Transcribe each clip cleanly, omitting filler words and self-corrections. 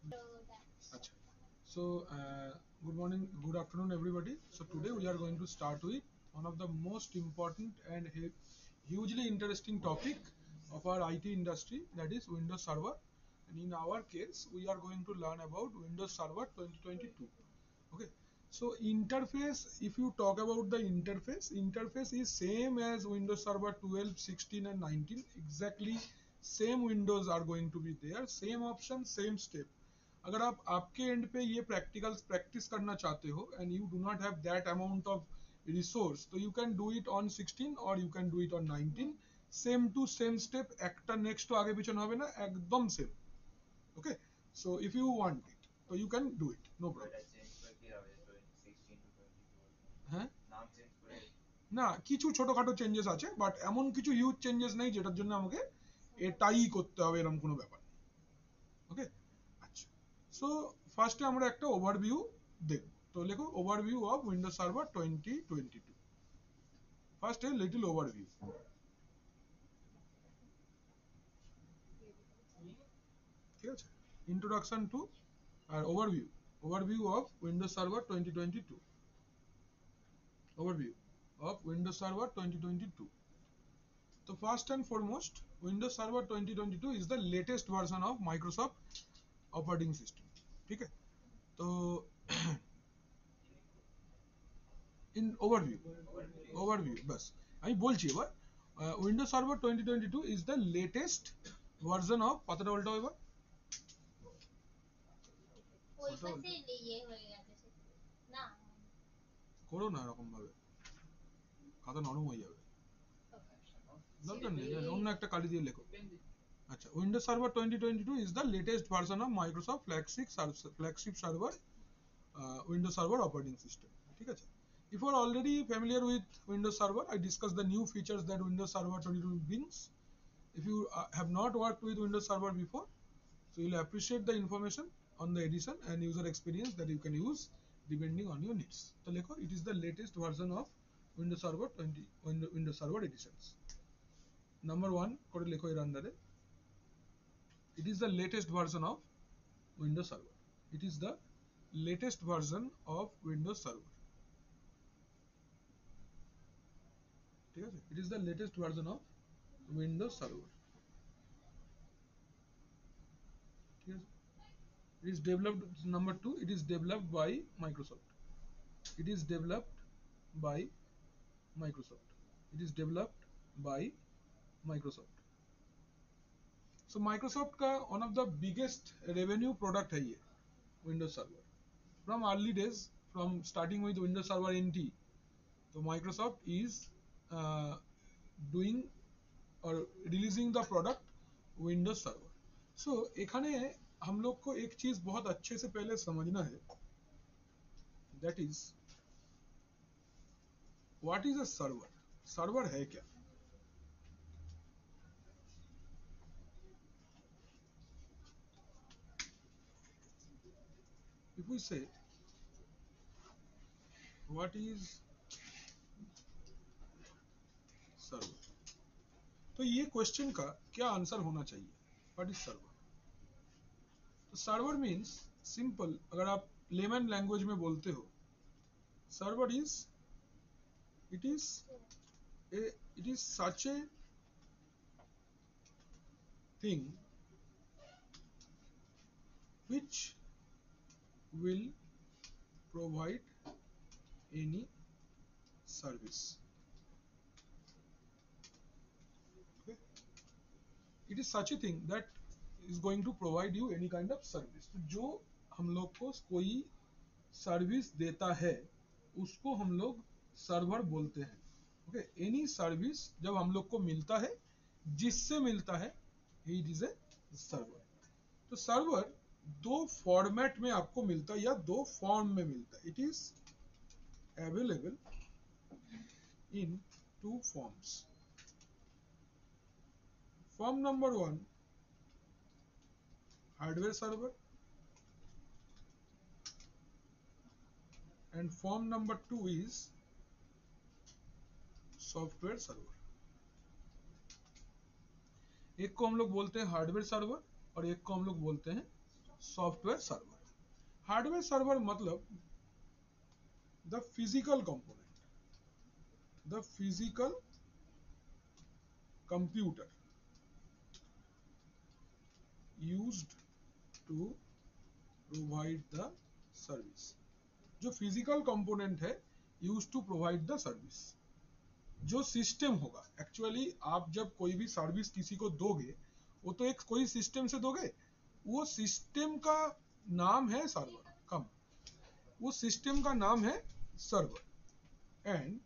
Acha. So, good morning, good afternoon, everybody. So, today we are going to start with one of the most important and hugely interesting topic of our IT industry, that is Windows Server. And in our case, we are going to learn about Windows Server 2022. Okay. So, interface, if you talk about the interface is same as Windows Server 12, 16, and 19. Exactly same windows are going to be there, same option, same step. अगर आप आपके and पे ये practicals practice करना चाहते हो and you do not have that amount of resource, तो you can do it on 16 और you can do it on 19. Same to same step, একটা নেক্সট তো আগে পিছনে হবে না, একদম same. Okay, so if you want it তো you can do it, no problem. হ্যাঁ, না কিছু ছোটখাটো চেঞ্জেস আছে, বাট এমন কিছু হিউজ চেঞ্জেস নেই যেটার জন্য আমাকে এটাই করতে হবে, এরকম কোনো ব্যাপার নেই. ওকে, আচ্ছা. সো ফার্স্টে আমরা একটা ওভারভিউ দেখব. তো লেখো overview of Windows server 2022. First a little overview. ঠিক আছে, ইন্ট্রোডাকশন টু আর overview of Windows server 2022. Overview of Windows Server 2022. So first and foremost, Windows Server 2022 is the latest version of Microsoft operating system. ठीक है, तो in overview बस আমি বলছি এবার. Windows Server 2022 is the latest version of কথাটা উল্টো এবার করো না এরকম ভাবে, খাতা নরম হয়ে যাবে. দরকার নেই, অন্য একটা কালি দিয়ে লেখো. আচ্ছা, Windows Server 2022 is the latest version of Microsoft flagship server Windows Server operating system. ঠিক আছে, if you are already familiar with Windows Server, I discussed the new features that Windows Server 2022 brings. If you have not worked with Windows Server before, so you'll appreciate the information on the edition and user experience that you can use depending on your needs. So লেখো, it is the latest version of Windows Server 20 Windows Server editions. Number 1 করে লেখো এর আন্ডারে, it is the latest version of Windows Server. It is the latest version of Windows Server. ঠিক আছে, it is the latest version of Windows Server. ঠিক আছে, it is developed, number 2, it is developed by Microsoft. It is developed by Microsoft. It is developed by Microsoft. So Microsoft का one of the biggest revenue product है ये Windows Server. From early days, from starting with Windows Server NT, so Microsoft is doing or releasing the product Windows Server. So एखाने हम लोग को एक चीज बहुत अच्छे से पहले समझना है, that is what is a server. Server है क्या? If we say what is server, तो ये क्वेश्चन का क्या आंसर होना चाहिए? What is server? तो सर्वर मीन्स सिंपल, अगर आप लेमन लैंग्वेज में बोलते हो, server is it is it is such a thing which will provide any service. Okay? It is such a thing that is going to provide you any kind of service. तो जो हम लोग को कोई service देता है उसको हम लोग सर्वर बोलते हैं. ओके, एनी सर्विस जब हम लोग को मिलता है, जिससे मिलता है, इट इज ए सर्वर. तो सर्वर दो फॉर्मेट में आपको मिलता है या दो फॉर्म में मिलता है. It is available in two forms. Form number 1, hardware server, and form number 2 is software server. एक को हम लोग बोलते हैं हार्डवेयर सर्वर और एक को हम लोग बोलते हैं सॉफ्टवेयर सर्वर। हार्डवेयर सर्वर मतलब the physical component, the physical computer used to provide the service। जो फिजिकल कंपोनेंट है use to provide the service. जो सिस्टम होगा, एक्चुअली आप जब कोई भी सर्विस किसी को दोगे वो तो एक कोई सिस्टम से दोगे, वो सिस्टम का नाम है सर्वर। कम वो सिस्टम का नाम है सर्वर। एंड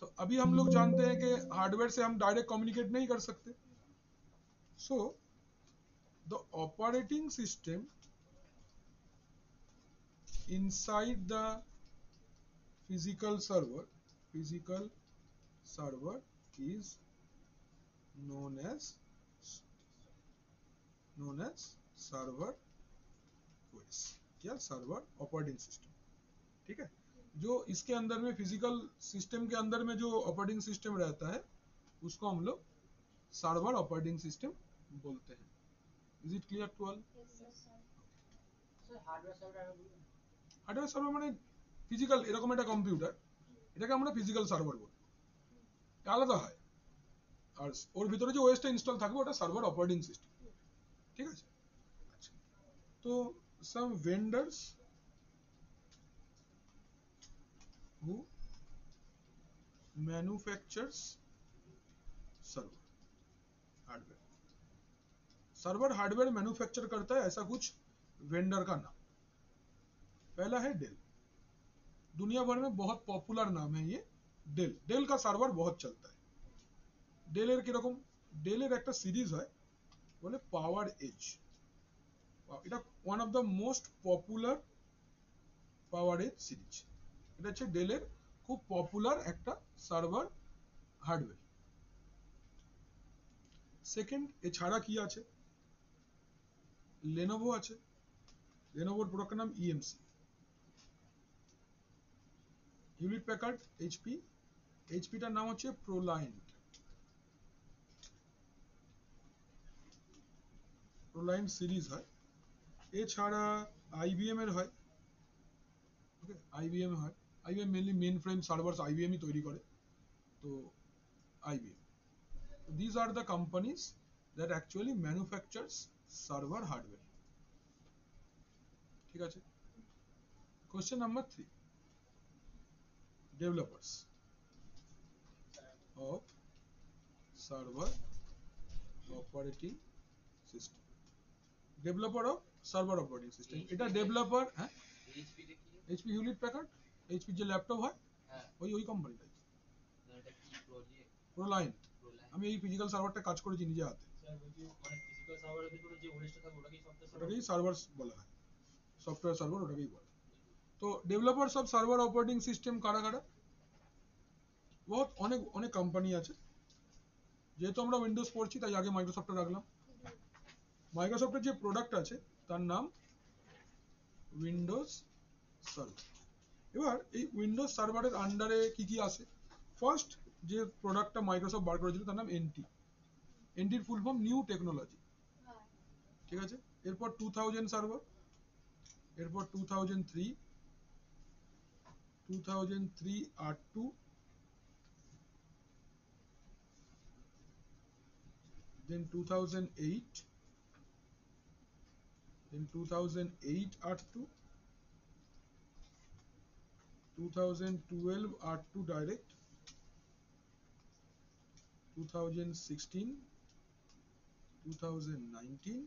तो अभी हम लोग जानते हैं कि हार्डवेयर से हम डायरेक्ट कम्युनिकेट नहीं कर सकते, so the operating system inside the physical server is known as server OS या सर्वर ऑपरेटिंग सिस्टम। ठीक है, जो इसके अंदर में फिजिकल सिस्टम के अंदर में जो ऑपरेटिंग सिस्टम रहता है उसको हम लोग सर्वर ऑपरेटिंग सिस्टम बोलते हैं। Is it clear to all? Hardware server মানে ফিজিক্যাল এরকম একটা কম্পিউটার, এটাকে আমরা ফিজিক্যাল সার্ভার বলি, আলাদা হয়। আর ওর ভিতরে যে ওএসটা ইনস্টল থাকবে ওটা সার্ভার অপারেটিং সিস্টেম। ঠিক আছে, আচ্ছা, তো some vendors who manufactures server hardware. Server hardware manufacture करता है ऐसा कुछ वेंडर का नाम। पहला है डेल, दुनिया भर में बहुत पॉपुलर नाम है ये डेल। डेल का सर्वर बहुत चलता है। ডেলের কিরকম, ডেলের একটা সিরিজ হয় বলে পাওয়ার এজ, এটা one of the most popular power edge series. এটা হচ্ছে ডেলের খুব পপুলার একটা সার্ভার হার্ডওয়্যার। সেকেন্ড, এছাড়া কি আছে, লেনোভো আছে, লেনোভোর প্রোডাক্টের নাম ইএমসি। হিউলিট প্যাকার্ড এইচপি, এইচপিটার নাম হচ্ছে প্রোলায়েন্ট, প্রোলায়েন্ট সিরিজ হয়। এছাড়া আইবিএম এর হয়, ওকে আইবিএম হয়। IBM mainly mainframe server আইবিএমই তৈরি করে, তো IBM. These are the companies that actually manufactures server hardware। ঠিক আছে, question number 3, developers of server operating system। developer of server operating system, এটা ডেভেলপার। হ্যাঁ, এইচপি হিউলিট প্যাকার্ড, এইচপি যে laptop হয় ওই কোম্পানিটাই প্রোলায়েন্ট। আমি এই ফিজিক্যাল সার্ভারটা কাজ করেছি নিজে হাতে, ওটাকেই সার্ভার বলা হয়, সফটওয়্যার সার্ভার ওটাকেই বলে। তো developers of server operating system কারা কারা? বহুত অনেক অনেক কোম্পানি আছে। যেহেতু আমরা উইন্ডোজ পড়ছি তাই আগে মাইক্রোসফটে রাখলাম। মাইক্রোসফটের যে প্রোডাক্ট আছে তার নাম উইন্ডোজ সার্ভার। এবার এই উইন্ডোজ সার্ভারের আন্ডারে কি কি আসে? ফার্স্ট যে প্রোডাক্টটা মাইক্রোসফট বার করেছিল তার নাম N T. এনটির full form new technology. ঠিক আছে, এরপর 2000 সার্ভার, এরপর 2003 R2, then 2008, then 2008 R2, 2012 R2 direct, 2016, 2019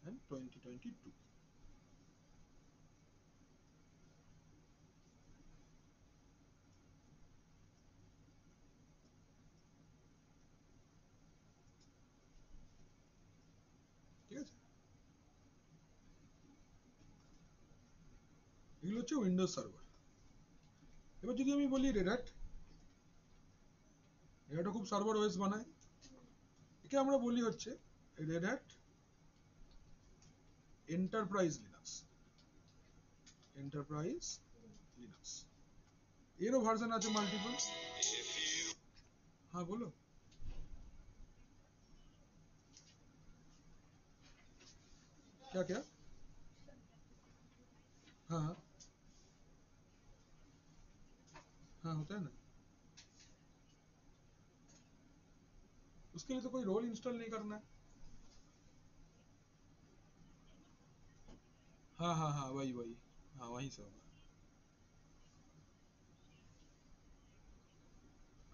and 2022। ঠিক আছে, এগুলো হচ্ছে উইন্ডোজ সার্ভার। এবার যদি আমি বলি রেড হ্যাট, রেড খুব সার্ভার ওএস বানায়, একে আমরা বলি হচ্ছে Red Hat enterprise Linux. Enterprise Linux এরও ভার্সন আছে মাল্টিপল। হ্যাঁ বলো, क्या क्या? हाँ हाँ होता है ना, उसके लिए तो कोई रोल इंस्टॉल नहीं करना है। हाँ हाँ हाँ वही वही, हाँ वहीं से होगा।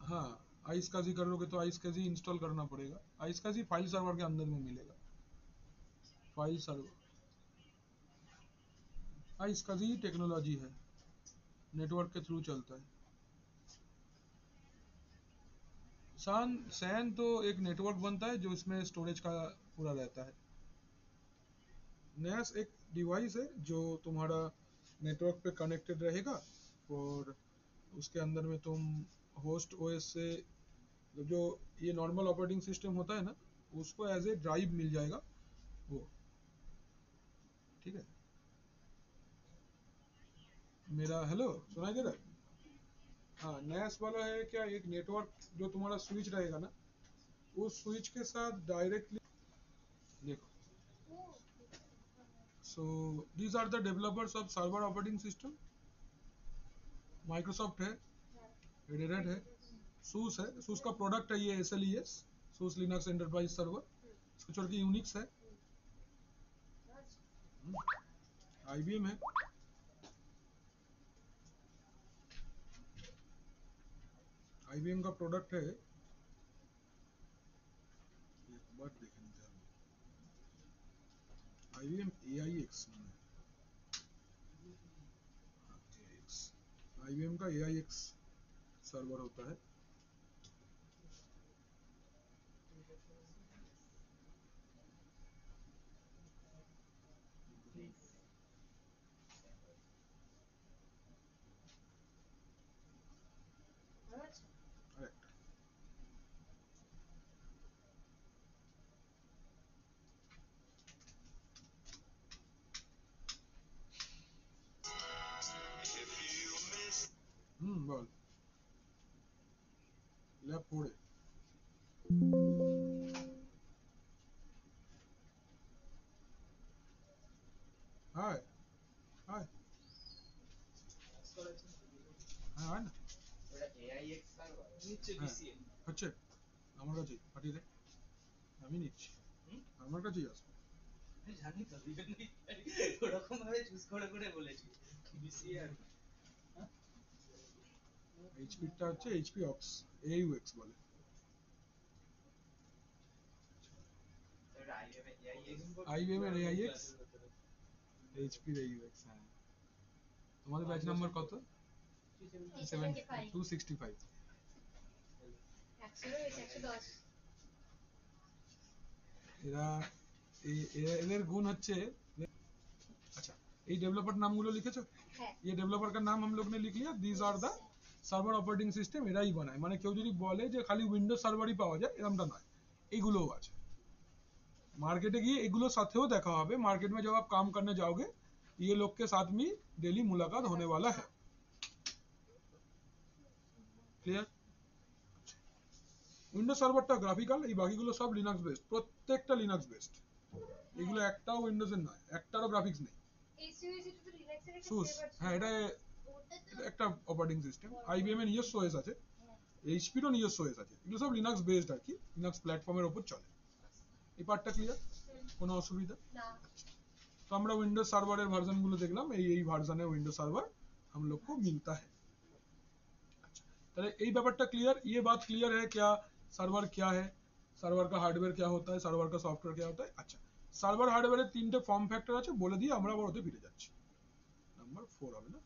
हाँ आइस का जी कर लोगे तो आइस का जी इंस्टॉल करना पड़ेगा, आइस का जी फाइल सर्वर के अंदर में मिलेगा। फाइल सर्वर, आइस का जी टेक्नोलॉजी है, नेटवर्क के थ्रू चलता है। सान सैन तो एक नेटवर्क बनता है जो इसमें स्टोरेज का पूरा रहता है। नैस एक डिवाइस है जो तुम्हारा नेटवर्क पे कनेक्टेड रहेगा, और उसके अंदर में तुम होस्ट ओएस से जो ये नॉर्मल ऑपरेटिंग सिस्टम होता है ना, उसको एज ए ड्राइव मिल जाएगा वो। ठीक है, मेरा हेलो सुनाई दे रहा है? हाँ नैस वाला है क्या, एक नेटवर्क जो तुम्हारा स्विच रहेगा ना, उस स्विच के साथ डायरेक्टली देखो। So these are the developers of server operating system. Microsoft है, रेड हैट है, सूस है, सूस का प्रोडक्ट है ये SLES, SUSE Linux enterprise server. इसको छोड़ के यूनिक्स है, IBM है। IBM का प्रोडक्ट है, एक बार देखेंगे IBM AIX नाम है, AIX, IBM का AIX सर्वर होता है। करेक्ट। बोल, लैब फोड़े। हाय हाय, হ্যাঁ হয় না, হ্যাঁ হচ্ছে, আমার কাছেই পাঠিয়ে দে, আমি নিচ্ছি, আমার কাছেই আসবে। এইচপিটা হচ্ছে এইচপি অক্স, AUX বলে। IBM এর AIX, এইচপি এর AUX। হ্যাঁ তোমাদের ব্যাচ নাম্বার কত? 265। এরা এদের गुण হচ্ছে, अच्छा ये डेवलपर नामগুলো লিখেছো? ये डेवलपर का नाम हम लोग ने लिख लिया, these are the server operating system, এরাই বানায়। মানে কেউ যদি বলে যে খালি উইন্ডোজ সার্ভারই পাওয়া যায়, এরকমটা নয়, এইগুলোও আছে। मार्केट गए एगुलो साथ देखा होगा, मार्केट में जब आप काम करने जाओगे ये लोग के साथ भी डेली मुलाकात होने वाला है। क्लियर? উইন্ডোজ সার্ভারটা গ্রাফিক্যাল, এই বাকিগুলো সব লিনাক্স বেসড, প্রত্যেকটা লিনাক্স বেসড। এগুলো একটাও উইন্ডোজের নয়, একটারও গ্রাফিক্স নেই। সুস, হ্যাঁ এটা একটা অপারেটিং সিস্টেম। IBM এর নিজস্ব OS আছে, HP এরও নিজস্ব OS আছে, এগুলো সব লিনাক্স বেসড আর কি, লিনাক্স প্ল্যাটফর্মের উপর চলে। এই পার্টটা ক্লিয়ার? কোনো অসুবিধা? तो আমরা উইন্ডোজ সার্ভারের ভার্সনগুলো দেখলাম, এই ভার্সনে উইন্ডোজ সার্ভার हम लोग को मिलता है। তাহলে এই ব্যাপারটা ক্লিয়ার, ये बात क्लियर है क्या, সার্ভার क्या है, সার্ভার का हार्डवेयर क्या होता है, সার্ভার का সফটওয়্যার क्या होता है। আচ্ছা সার্ভার হার্ডওয়্যারের তিনটে ফর্ম ফ্যাক্টর আছে, বলে দিয়ে আমরা আবার ওতে ফিরে যাচ্ছি। নাম্বার 4 হবে না?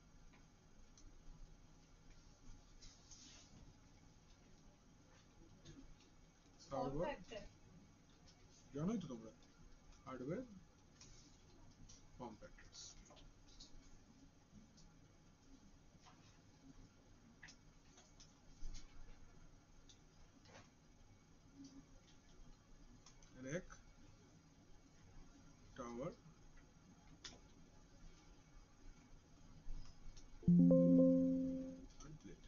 সার্ভার জানোই তো তোমরা, hardware form factors. Rack, tower, plate.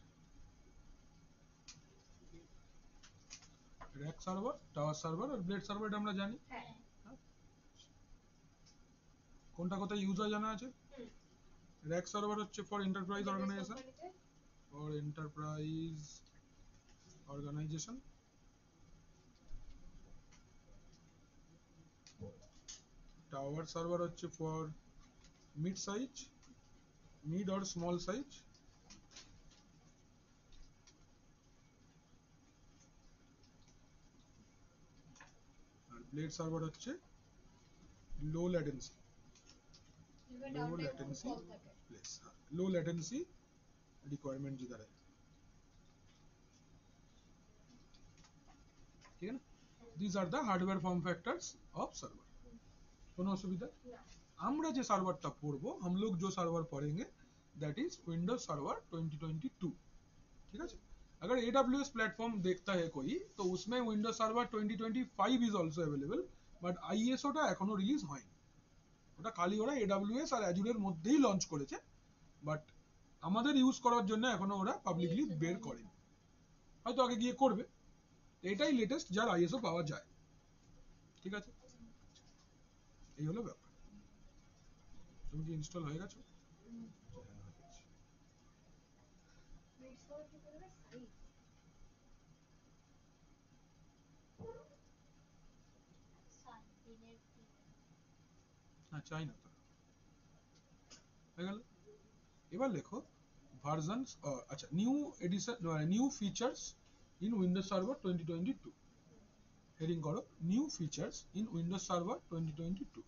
Rack server, tower server আর ব্লেড সার্ভার, এটা আমরা জানি। কোনটা কোথায় ইউজ হয় জানা আছে? র‍্যাক সার্ভার হচ্ছে for enterprise organisation, for enterprise organisation. Tower server হচ্ছে for mid size, mid or small size. আর ব্লেড সার্ভার হচ্ছে low latency, low latency place, low latency requirement जिधर है, ठीक है ना। these are the hardware form factors of server। কোনো অসুবিধা? আমরা যে সার্ভারটা পড়বো, हम लोग जो सर्वर पढ़ेंगे that is Windows Server 2022, ठीक है। अगर AWS प्लेटफॉर्म देखता है कोई तो उसमें Windows Server 2025 is also available, but ISO টা এখনো রিলিজ হয়নি। ওটা খালি ওরা AWS আর Azure এর মধ্যেই লঞ্চ করেছে, বাট আমাদের ইউজ করার জন্য এখনো ওরা পাবলিকলি বের করেনি, হয়তো আগে গিয়ে করবে। এটাই লেটেস্ট যার আইএসও পাওয়া যায়, ঠিক আছে। এই হলো ব্যাপার। তুমি কি ইনস্টল হয়ে গেছো? হ্যাঁ, চাই না তো, হয়ে গেল। এবার লেখো ভার্সনস, আচ্ছা, new edition, new features in Windows server 2022। Heading করো new features in Windows server 2022,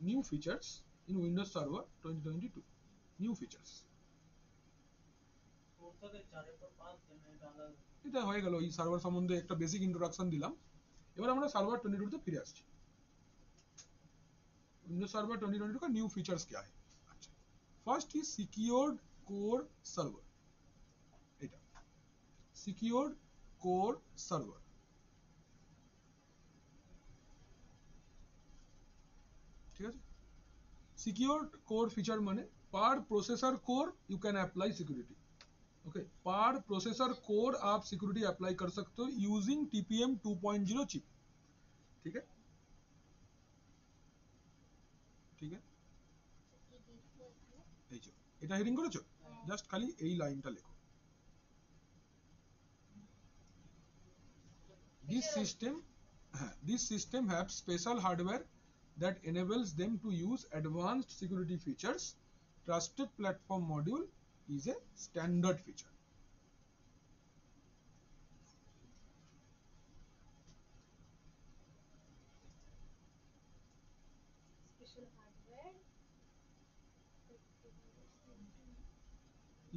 new features in Windows server 2022, new features. এটা হয়ে গেল এই সার্ভার সম্বন্ধে একটা বেসিক ইন্ট্রোডাকশন দিলাম। এবার আমরা সার্ভার 22 তে ফিরে আসছি। विंडोज सर्वर 2022 का न्यू फीचर्स क्या है? अच्छा, first is secured core server. এটা সিকিউরড কোর সার্ভার, ঠিক আছে। সিকিউরড কোর ফিচার মানে पर processor core you can apply security, okay. पर प्रोसेसर कोर आप सिक्योरिटी अप्लाई कर सकते हो यूजिंग TPM 2.0 चिप, ठीक है, ठीक है। এই যে এটা হেডিং করেছো, জাস্ট খালি এই লাইনটা লেখো। This system have special hardware that enables them to use advanced security features. Trusted platform module is a standard feature.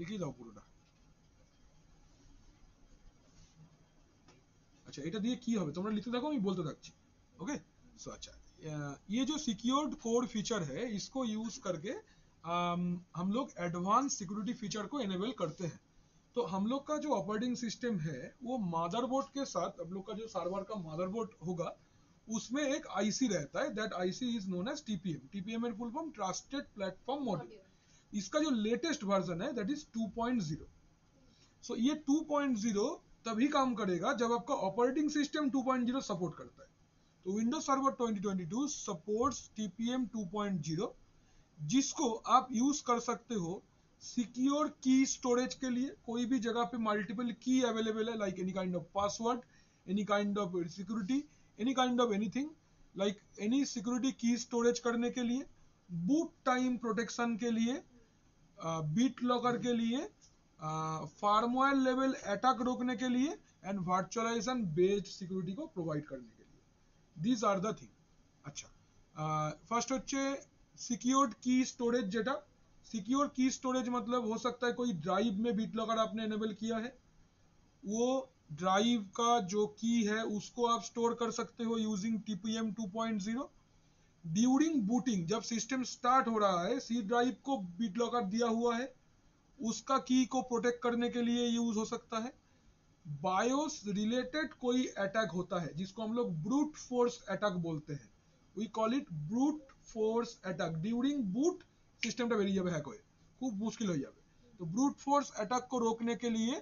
লিখে দাও পুরোটা। अच्छा, এটা দিয়ে কি হবে তোমরা লিখতে থাকো, আমি বলতে থাকছি, ओके। सो अच्छा, ये जो सिक्योर्ड कोर फीचर है इसको यूज करके हम लोग एडवांस सिक्योरिटी फीचर को एनेबल करते हैं। तो हम लोग का जो ऑपरेटिंग सिस्टम है वो मदरबोर्ड के साथ, हम लोग का जो सर्वर का मदरबोर्ड होगा उसमें एक आईसी रहता है, that IC is known as TPM. TPM and full form trusted platform module. इसका जो लेटेस्ट वर्जन है दैट इज 2.0। सो ये 2.0 तभी काम करेगा जब आपका ऑपरेटिंग सिस्टम 2.0 सपोर्ट करता है। तो विंडोज सर्वर 2022 सपोर्ट्स TPM 2.0, जिसको आप यूज कर सकते हो सिक्योर की स्टोरेज के लिए। कोई भी जगह पे मल्टीपल की अवेलेबल है, like any kind of password, any kind of security, any kind of anything, like any security की स्टोरेज करने के लिए, बूट टाइम प्रोटेक्शन के लिए, बीट लॉकर के लिए, फार्मवेयर लेवल अटैक रोकने के लिए, एंड वर्चुअलाइजेशन बेस्ड सिक्योरिटी को प्रोवाइड करने के लिए। This are the thing. अच्छा, फर्स्ट হচ্ছে सिक्योर्ड की स्टोरेज। जेटा सिक्योर की स्टोरेज मतलब हो सकता है कोई ड्राइव में बीट लॉकर आपने एनेबल किया है, वो ड्राइव का जो की है उसको आप स्टोर कर सकते हो यूजिंग TPM 2.0। ड्यूरिंग बूटिंग, जब सिस्टम स्टार्ट हो रहा है, सी ड्राइव को बीट लॉकर दिया हुआ है, उसका की को प्रोटेक्ट करने के लिए यूज हो सकता है। बायोस रिलेटेड कोई अटैक होता है जिसको हम लोग ब्रूट फोर्स अटैक बोलते हैं, we call it brute force attack. During boot सिस्टमটা বেরিয়ে যাবে, হ্যাক হয়ে খুব মুশকিল হয়ে যাবে। तो ब्रूट फोर्स अटैक को रोकने के लिए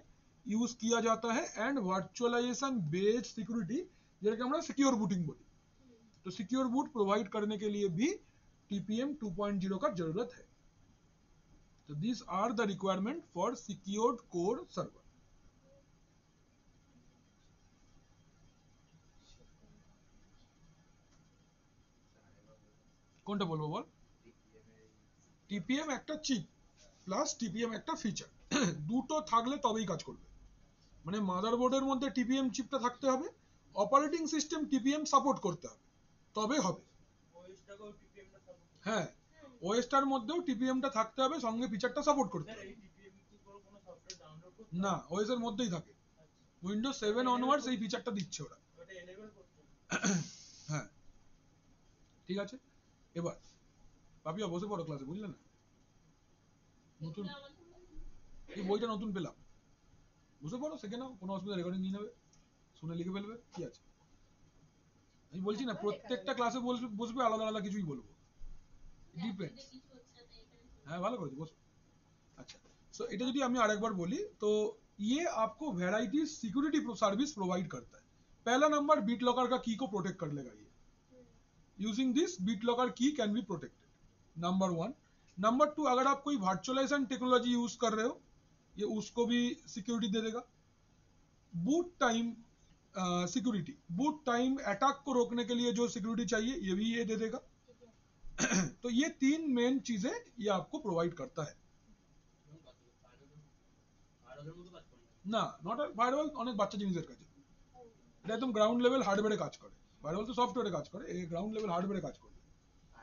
यूज किया जाता है, एंड वर्चुअलाइजेशन बेस्ड सिक्योरिटी যেটাকে আমরা সিকিউর বুটিং বলি। तो सिक्योर बूट प्रोवाइड करने के लिए भी TPM 2.0 का जरूरत है. So these are the requirement for secured core server. কোনটা বলবো বল? TPM একটা চিপ প্লাস TPM একটা ফিচার, দুটো থাকলে তবেই কাজ করবে. মানে মাদারবোর্ডের মধ্যে TPM চিপটা থাকতে হবে, অপারেটিং সিস্টেম TPM সাপোর্ট করতে হবে, তবে হবে. হ্যাঁ, ওএসটার মধ্যেও TPMটা থাকতে হবে, সঙ্গে ফিচারটা সাপোর্ট করতে হবে. না, ওএস এর মধ্যেই থাকে. উইন্ডোজ 7 অনওয়ার্ডস এই ফিচারটা দিচ্ছে ওরা. হ্যাঁ, ঠিক আছে. এবার পাপিয়া বসে পড়ো ক্লাসে, বুঝলে না? নতুন এই বইটা নতুন পেলাম, বুঝতে পারো, শিখে নাও, কোনো অসুবিধা, রেকর্ডিং নিয়ে নেবে, শুনে লিখে ফেলবে, কি আছে? আমি বলছি না প্রত্যেকটা ক্লাসে বসবে আলাদা আলাদা কিছুই বলবো, ডিপেন্ডস. হ্যাঁ, ভালো করেছি, বসো. अच्छा, सो এটা যদি আমি আরেকবার বলি তো ये आपको वैरायटी सिक्योरिटी सर्विस प्रोवाइड करता है. पहला नंबर बीट लॉकर का की को प्रोटेक्ट कर लेगा ये. यूजिंग दिस बीट लॉकर की can be protected, number 1. Number 2, अगर आप कोई वर्चुअलाइजेशन टेक्नोलॉजी यूज कर रहे हो, ये उसको भी सिक्योरिटी दे देगा. Boot time security, boot time attack को रोकने के लिए जो सिक्योरिटी चाहिए ये भी ये दे देगा. तो ये 3 मेन चीजें ये आपको प्रोवाइड करता है. না, নট ফায়ারওয়াল অনেক বাচ্চা জিনিসের কাছে, এটা একদম গ্রাউন্ড লেভেল হার্ডওয়্যারে কাজ করে. ফায়ারওয়াল তো সফটওয়্যারে কাজ করে, এই গ্রাউন্ড লেভেল হার্ডওয়্যারে কাজ করবে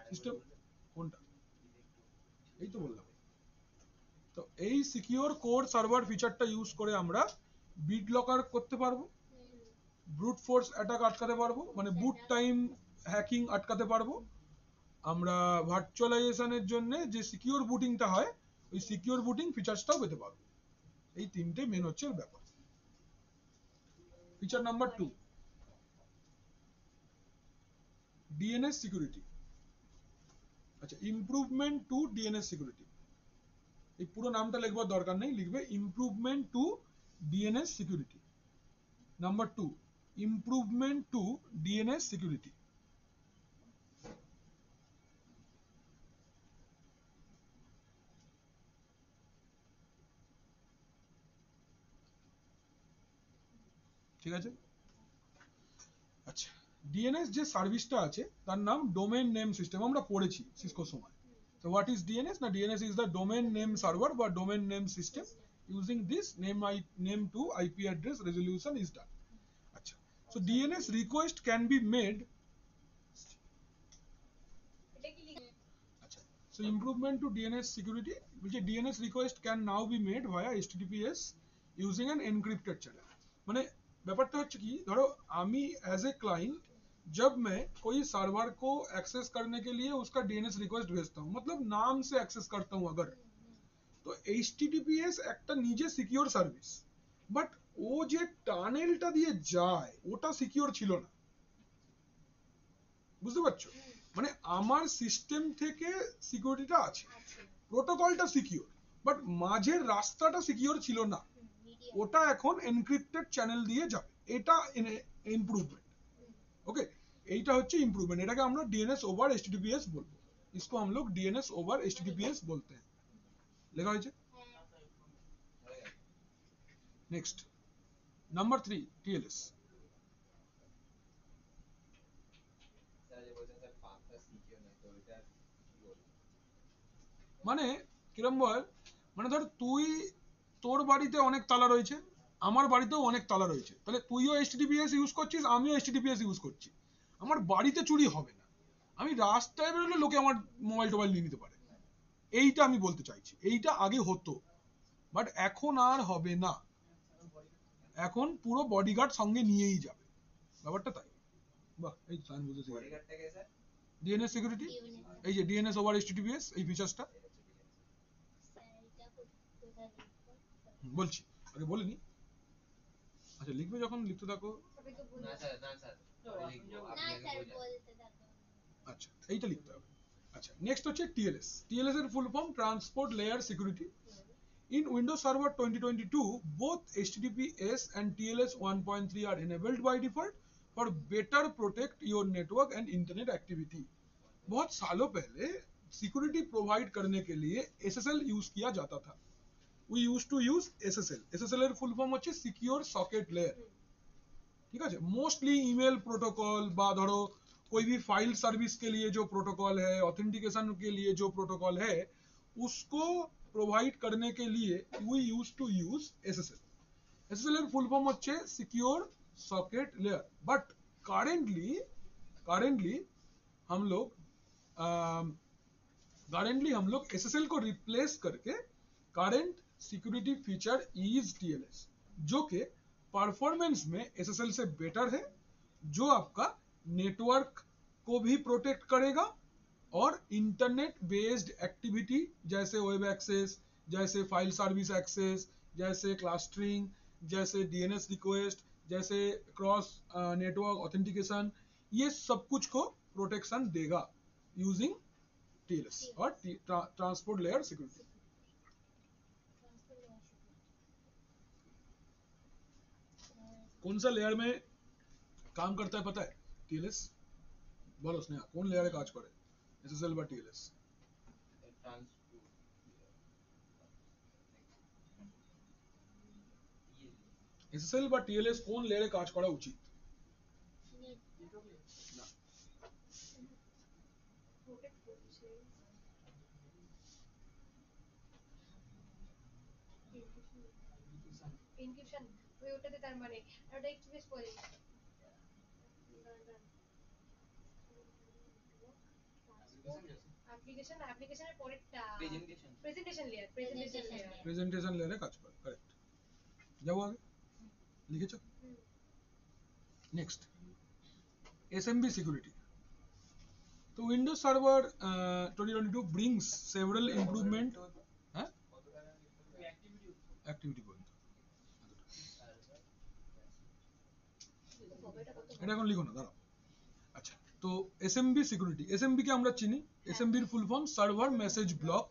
সিস্টেম. কোনটা? এই তো বললাম. তো এই সিকিউর কোর সার্ভার ফিচারটা ইউজ করে আমরা বিট লকার করতে পারবো, ব্রুট ফোর্স অ্যাটাক আটকাতে পারবো, মানে বুট টাইম হ্যাকিং আটকাতে পারবো. আমরা ভার্চুয়ালাইজেশনের জন্য যে সিকিউর বুটিংটা হয়, ওই সিকিউর বুটিং ফিচারসটাও পেতে পারবো. এই তিনটে মেন হচ্ছে ব্যাপার. Feature number 2, DNS security. আচ্ছা, ইমপ্রুভমেন্ট টু DNS সিকিউরিটি. এই পুরো নামটা লিখবার দরকার নেই, লিখবে improvement to DNS security. Number 2, improvement to DNS security. ঠিক আছে. আচ্ছা, DNS যে সার্ভিসটা আছে তার নাম ডোমেইন নেম সিস্টেম, আমরা পড়েছি সিসকোর সময়. So what is DNS? না, DNS is the domain name server বা domain name system. Using this name to IP address resolution is done. আচ্ছা, so DNS request can be made. আচ্ছা, so improvement to DNS security, which DNS request can now be made via HTTPS using an encrypted channel. মানে ব্যাপারটা হচ্ছে কি, ধরো আমি as a client जब मैं कोई सर्वर को एक्सेस करने के लिए उसका DNS रिक्वेस्ट भेजता हूँ, मतलब नाम से एक्सेस करता हूँ अगर, तो HTTPS একটা নিজে সিকিউর সার্ভিস, বাট ও যে টানেলটা দিয়ে যায় ওটা সিকিউর ছিল না. বুঝতে পারছো? মানে আমার সিস্টেম থেকে সিকিউরিটিটা আছে, প্রোটোকলটা সিকিউর, বাট মাঝের রাস্তাটা সিকিউর ছিল না, ওটা এখন এনক্রিপ্টেড চ্যানেল দিয়ে যাবে. এটা ইমপ্রুভমেন্ট. ओके, এইটা হচ্ছে ইমপ্রুভমেন্ট. এটাকে আমরা DNS ওভার HTTPS বলবো. इसको हम लोग DNS ओवर HTTPS बोलते हैं. লেখা হয়েছে? Next, number 3, TLS. মানে কিরম বল, মানে ধর তুই, তোর বাড়িতে অনেক তালা রয়েছে, আমার বাড়িতেও অনেক তালা রয়েছে, তাহলে তুইও HTTPS ইউজ করছিস, আমিও HTTPS ইউজ করছি, আমার বাড়িতে চুরি হবে না, আমি রাস্তায় বেরোলে লোকে আমার মোবাইল টোবাইল নিয়ে নিতে পারে. এইটা আমি বলতে চাইছি. এইটা আগে হতো, বাট এখন আর হবে না, এখন পুরো বডিগার্ড সঙ্গে নিয়েই যাবে. ব্যাপারটা তাই. বাহ, এই সাইন বুঝেছি. DNS সিকিউরিটি, এই যে DNS ওভার HTTPS এই ফিচারসটা বলছি, আগে বলিনি. আচ্ছা, লিখবে যখন লিখতে থাকো. আচ্ছা, এইটা লিখতে হবে. আচ্ছা, নেক্সট হচ্ছে TLS. TLS এর full form transport layer security. In Windows Server 2022, both HTTPS and TLS 1.3 are enabled by default for better protect your network and internet activity. बहुत सालों पहले सिक्योरिटी प्रोवाइड करने के लिए एसएसएल यूज किया जाता था। we used to use SSL SSL এর ফুল ফর্ম হচ্ছে সিকিউর সকেট লেয়ার, ঠিক আছে। मोस्टली ईमेल प्रोटोकॉल বা ধরো कोई भी फाइल सर्विस के लिए जो प्रोटोकॉल है, ऑथेंटिकेशन के लिए जो प्रोटोकॉल है, उसको प्रोवाइड करने के लिए we used to use SSL। SSL এর ফুল ফর্ম হচ্ছে secure socket layer. But currently हम लोग SSL को रिप्लेस करके current security feature is TLS, जो कि परफॉर्मेंस में SSL से बेटर है, जो आपका नेटवर्क को भी प्रोटेक्ट करेगा और इंटरनेट बेस्ड एक्टिविटी जैसे वेब एक्सेस, जैसे फाइल सर्विस एक्सेस, जैसे क्लस्टरिंग, जैसे DNS रिक्वेस्ट, जैसे क्रॉस नेटवर्क ऑथेंटिकेशन, ये सब कुछ को प्रोटेक्शन देगा यूजिंग TLS और ट्रांसपोर्ट लेयर सिक्योरिटी। कौन सा लेयर में काम करता है पता है? TLS बोलो स्नेहा, कौन लेयर काज करे SSL বা TLS? SSL বা TLS কোন লেয়ারে কাজ করা উচিত? না, ইনক্রিপশন ওই ওটাতে তার মানে ওটা একটু বেশ বলে অ্যাপ্লিকেশনের পরেরটা প্রেজেন্টেশন লেয়ারে কাজ করে, কারেক্ট। যাও আগে, লিখেছো? Next SMB security. তো Windows server 2022 brings several improvement, হ্যাঁ অ্যাক্টিভিটি পর্যন্ত এটা এখন লিখো না, দাঁড়াও। আচ্ছা, তো SMB सिक्योरिटी, SMB के আমরা চিনি, SMB full form server message block.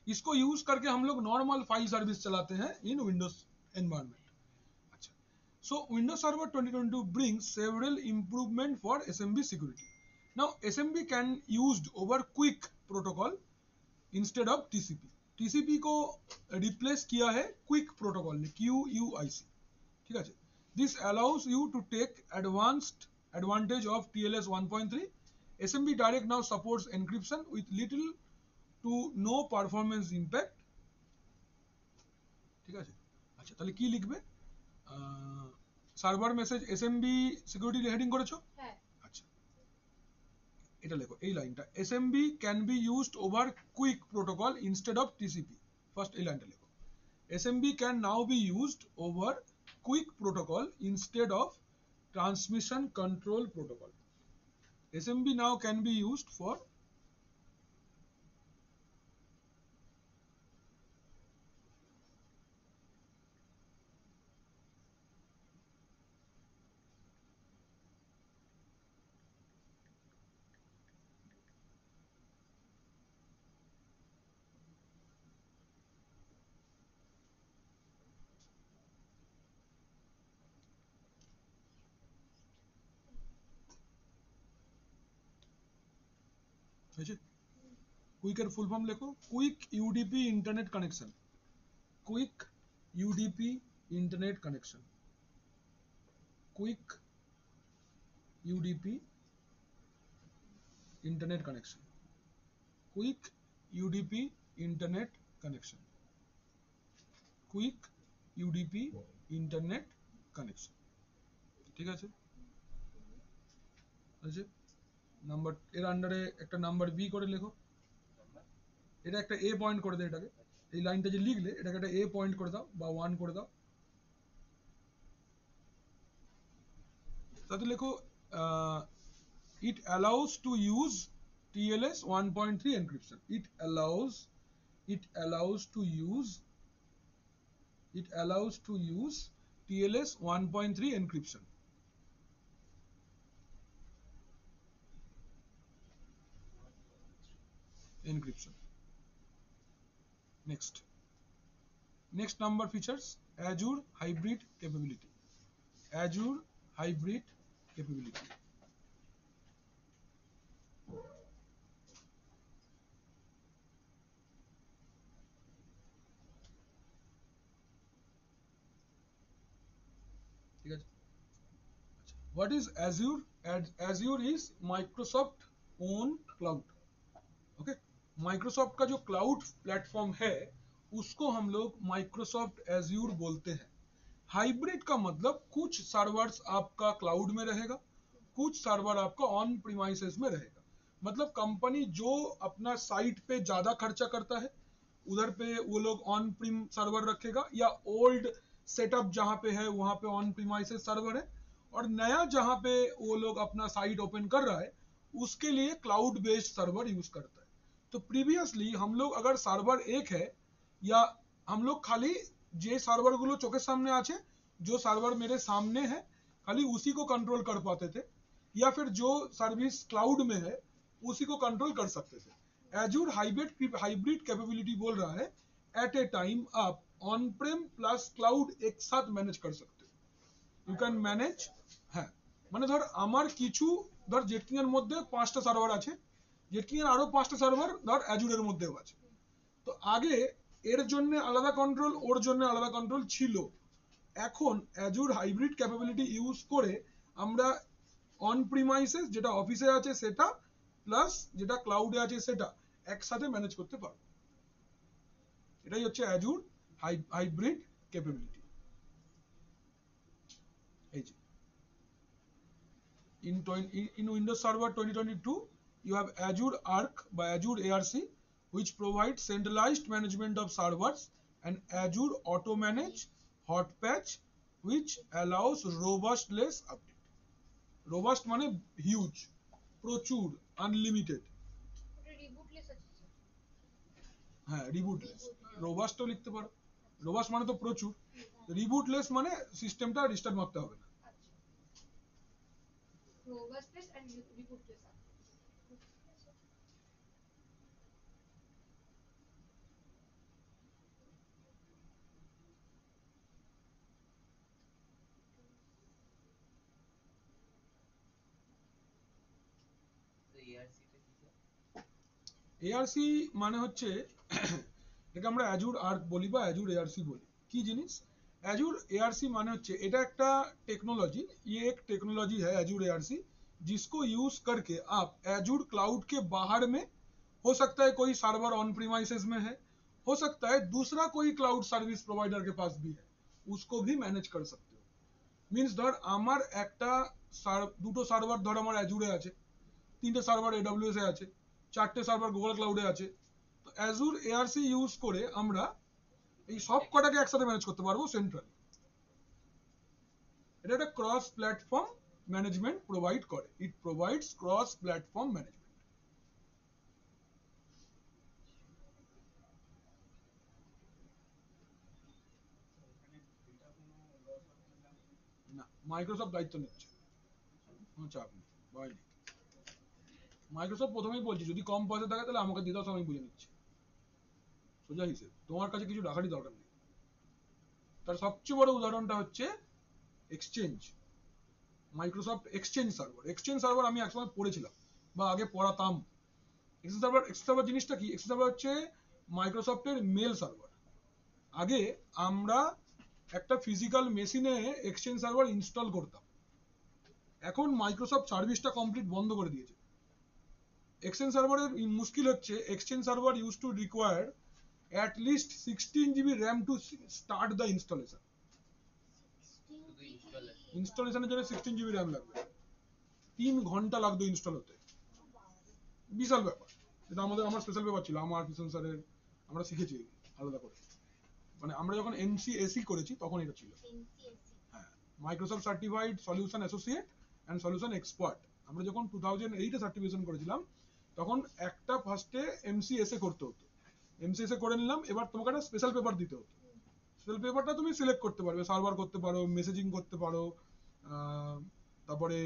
इसको यूज करके हम लोग नॉर्मल फाइल सर्विस चलाते हैं इन विंडोज एनवायरनमेंट। अच्छा, so Windows Server 2022 brings several improvement for SMB security. Now SMB can used over quick protocol instead of TCP। TCP को replace किया है क्विक प्रोटोकॉल ने, QUIC, ठीक है। This allows you to take advantage of TLS 1.3। SMB Direct now supports encryption with little to no performance impact, ঠিক আছে। আচ্ছা, তাহলে কি লিখবে? Server message SMB security heading করেছো? হ্যাঁ। আচ্ছা, এটা লেখো এই লাইনটা, SMB can be used over quick protocol instead of TCP। First এই লাইনটা লেখো, SMB can now be used over quick protocol instead of transmission control protocol। SMB now can be used for কুইকের ফুল ফর্ম লেখো, quick UDP internet connection. Quick UDP internet connection, quick UDP internet connection, quick UDP internet connection, quick UDP internet connection, ঠিক আছে। আছে number, এর আন্ডারে একটা number B করে লেখো, এটা একটা এ পয়েন্ট করে দাও, এটাকে এই লাইনটা যে লিখলে এটাকে একটা এ পয়েন্ট করে দাও বা 1 করে দাও। তাতে লেখো it allows to use TLS 1.3 encryption। it allows to use TLS 1.3 encryption। Next number features, Azure hybrid capability। What is Azure? Azure is Microsoft own cloud. Okay, Microsoft का जो क्लाउड प्लेटफॉर्म है उसको हम लोग माइक्रोसॉफ्ट एज्यूर बोलते हैं. Hybrid का मतलब कुछ सर्वर्स आपका क्लाउड में रहेगा, कुछ सर्वर आपका ऑन प्रीमाइसेस में रहेगा. मतलब कंपनी जो अपना साइट पे ज्यादा खर्चा करता है उधर पे वो लोग ऑन प्रीम सर्वर रखेगा, या ओल्ड सेटअप जहां पे है वहां पे ऑन प्रीमाइसेस सर्वर है, और नया जहां पे वो लोग अपना साइट ओपन कर रहा है उसके लिए क्लाउड बेस्ड सर्वर यूज करता है. तो प्रीवियसली हम लोग अगर সার্ভার एक है, या हम लोग खाली যে সার্ভারগুলো চোখের সামনে আছে, जो सर्वर मेरे सामने है खाली उसी को कंट्रोल कर पाते थे, या फिर जो सर्विस क्लाउड में है उसी को कंट्रोल कर सकते थे. एजूर हाइब्रिड कैपेबिलिटी बोल रहा है एट ए टाइम आप ऑन प्रेम प्लस क्लाउड एक साथ मैनेज कर सकते हो. You can manage. হ্যাঁ, মানে ধর আমার কিছু ধর জেটকিং এর মধ্যে 5টা সার্ভার আছে, জেটকিং এর আরো 5টা সার্ভার ধর অ্যাজুরের মধ্যেও আছে. তো আগে এর জন্য আলাদা কন্ট্রোল, ওর জন্য আলাদা কন্ট্রোল ছিল. এখন অ্যাজুর হাইব্রিড ক্যাপাবিলিটি ইউজ করে আমরা অন প্রিমাইসেস যেটা অফিসে আছে সেটা প্লাস যেটা ক্লাউডে আছে সেটা একসাথে ম্যানেজ করতে পারবো. এটাই হচ্ছে অ্যাজুর হাইব্রিড ক্যাপাবিলিটি. এই যে in Windows Server 2022 you have Azure Arc by Azure ARC, which provides centralized management of servers, and Azure Auto Manage Hot Patch, which allows robustless update. Robust মানে huge, প্রচুর, unlimited. ওটা রিবুটলেস আছে sir? হ্যাঁ, রিবুটলেস. রোবাস্টও লিখতে পারো. Robust মানে তো প্রচুর, রিবুটলেস মানে সিস্টেমটা রিস্টার্ট মারতে হবে না. আচ্ছা, রোবাস্টলেস এন্ড রিবুটলেস. এআরসি মানে হচ্ছে এটাকে আমরা অ্যাজুর আর্ক বলি বা অ্যাজুর এআরসি বলি. কি জিনিস অ্যাজুর एआरसी माने होच्छे এটা একটা टेक्नोलॉजी, ये एक टेक्नोलॉजी है एजूर एआरसी, जिसको यूज करके आप एजूर क्लाउड के बाहर में, हो सकता है कोई सर्वर ऑन प्रीमाइसेस में है, हो सकता है दूसरा कोई क्लाउड सर्विस प्रोवाइडर के पास भी है, उसको भी मैनेज कर सकते हो. মিন্স ধর আমার একটা দুটো সার্ভার ধর আমার অ্যাজুরে আছে, তিনটে সার্ভার এডব্লিউএস এ আছে, চারটে সার্ভার গুগল ক্লাউডে আছে. তো অ্যাজুর এআরসি ইউজ করে আমরা এই সব কটাকে একসাথে ম্যানেজ করতে পারবো সেন্ট্রালি. এটা একটা ক্রস প্ল্যাটফর্ম ম্যানেজমেন্ট প্রোভাইড করে. ইট প্রোভাইডস ক্রস প্ল্যাটফর্ম ম্যানেজমেন্ট. না, মাইক্রোসফট দায়িত্ব নিচ্ছে, কোনো চাপ নেই, ভয় নেই. মাইক্রোসফট প্রথমেই বলছি যদি কম পয়সা থাকে তাহলে আমাকে দিয়ে দাও, সব আমি বুঝে নিচ্ছি. সোজা হিসেব, তোমার কাছে কিছু রাখারই দরকার নেই. তার সবচেয়ে বড় উদাহরণটা হচ্ছে exchange, Microsoft exchange server. Exchange server আমি একসময় পড়েছিলাম বা আগে পড়াতাম. এক্সচেঞ্জ সার্ভার জিনিসটা কি? এক্সচেঞ্জ সার্ভার হচ্ছে মাইক্রোসফটের মেল সার্ভার. আগে আমরা একটা ফিজিক্যাল মেশিনে এক্সচেঞ্জ সার্ভার ইনস্টল করতাম, এখন মাইক্রোসফট সার্ভিসটা কমপ্লিট বন্ধ করে দিয়েছে. এক্সচেঞ্জ সার্ভারের মুশকিল হচ্ছে exchange server use to require at least 16 GB RAM to start the installation. ইনস্টলেশনের জন্য 16 GB RAM লাগবে, 3 ঘন্টা লাগতো ইনস্টল হতে. বিশাল ব্যাপার. এটা আমার স্পেশাল ব্যাপার ছিল, আমার কিষণ স্যারের, আমরা শিখেছি আলাদা করে. মানে আমরা যখন এমসিএসি করেছি তখন এটা ছিল. হ্যাঁ, Microsoft certified solution associate and solution expert. আমরা যখন 2008 এ সার্টিফিকেশন করেছিলাম তখন একটা ফার্স্টে এমসিএসএ করতে হতো. এমসিএসএ করে নিলাম, এবার তোমাকে একটা স্পেশাল পেপার দিতে হতো. স্পেশাল পেপারটা তুমি সিলেক্ট করতে পারবে, সার্ভার করতে পারো, মেসেজিং করতে পারো, তারপরে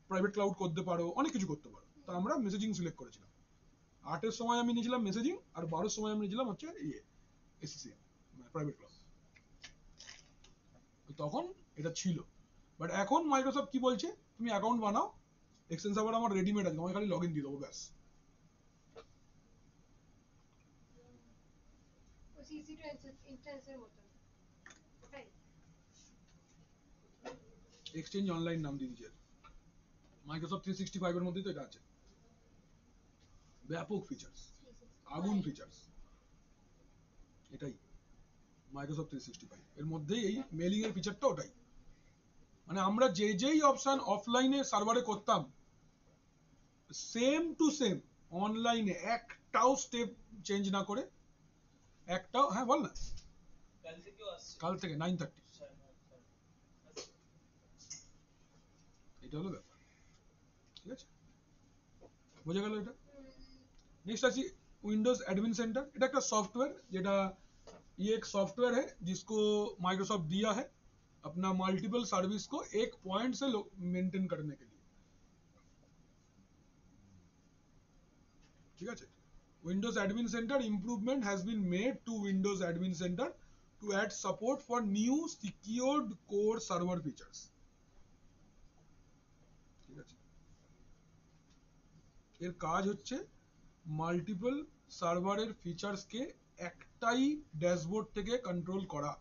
প্রাইভেট ক্লাউড করতে পারো, অনেক কিছু করতে পারো. তো আমরা মেসেজিং সিলেক্ট করেছিলাম. 8 সময় আমি নিয়েছিলাম মেসেজিং, আর 12 সময় আমি নিয়েছিলাম হচ্ছে এসসিএম প্রাইভেট ক্লাউড. তখন এটা ছিল. বাট এখন মাইক্রোসফট কি বলছে, তুমি অ্যাকাউন্ট বানাও, এক্সচেঞ্জ সার্ভার আমার রেডিমেড আছে, তোমাকে খালি লগ ইন দিয়ে দেবো, ব্যাস. সিসি টু ইন্স্টেন্সের মতো, ওটাই. এক্সচেঞ্জ অনলাইন নাম দিয়ে দিয়েছে মাইক্রোসফট 365 এর মধ্যেই তো এটা আছে ব্যাপক ফিচার্স আগুন ফিচার্স এটাই মাইক্রোসফট 365 এর মধ্যেই এই মেলিং এর ফিচারটা ওটাই মানে আমরা যেই অপশন অফলাইনে সার্ভারে করতাম সেম টু সেম অনলাইনে একটাও স্টেপ চেঞ্জ না করে একটাও হ্যাঁ বল না কাল থেকে 9:30 এটা হলো ব্যাপার ঠিক আছে বোঝা গেল এটা नेक्स्ट आती विंडोज एडमिन सेंटर এটা একটা सॉफ्टवेयर যেটা ये एक सॉफ्टवेयर है जिसको माइक्रोसॉफ्ट दिया है अपना मल्टीपल सर्विस को एक पॉइंट से मेंटेन करने के लिए ठीक है Windows admin center improvement has been made to Windows admin center to add support for new secured core server features ঠিক আছে এর কাজ হচ্ছে মাল্টিপল সার্ভারের ফিচারসকে একটাই ড্যাশবোর্ড থেকে কন্ট্রোল করা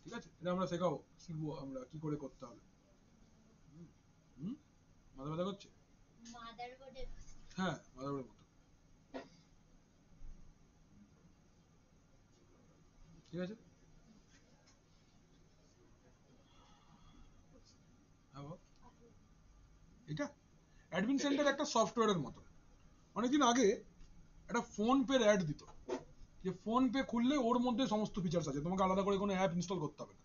ঠিক আছে এটা আমরা শিখবো আমরা কি করে করতে হবে মাথা ব্যথা করছে মাদারবোর্ডের হ্যাঁ মাদারবোর্ডের মতো ঠিক আছে এটা অ্যাডমিন সেন্টার একটা সফটওয়্যারের মতো অনেকদিন আগে একটা ফোন পের অ্যাড দিত যে ফোন পে খুললে ওর মধ্যে সমস্ত ফিচার্স আছে তোমাকে আলাদা করে কোনো অ্যাপ ইনস্টল করতে হবে না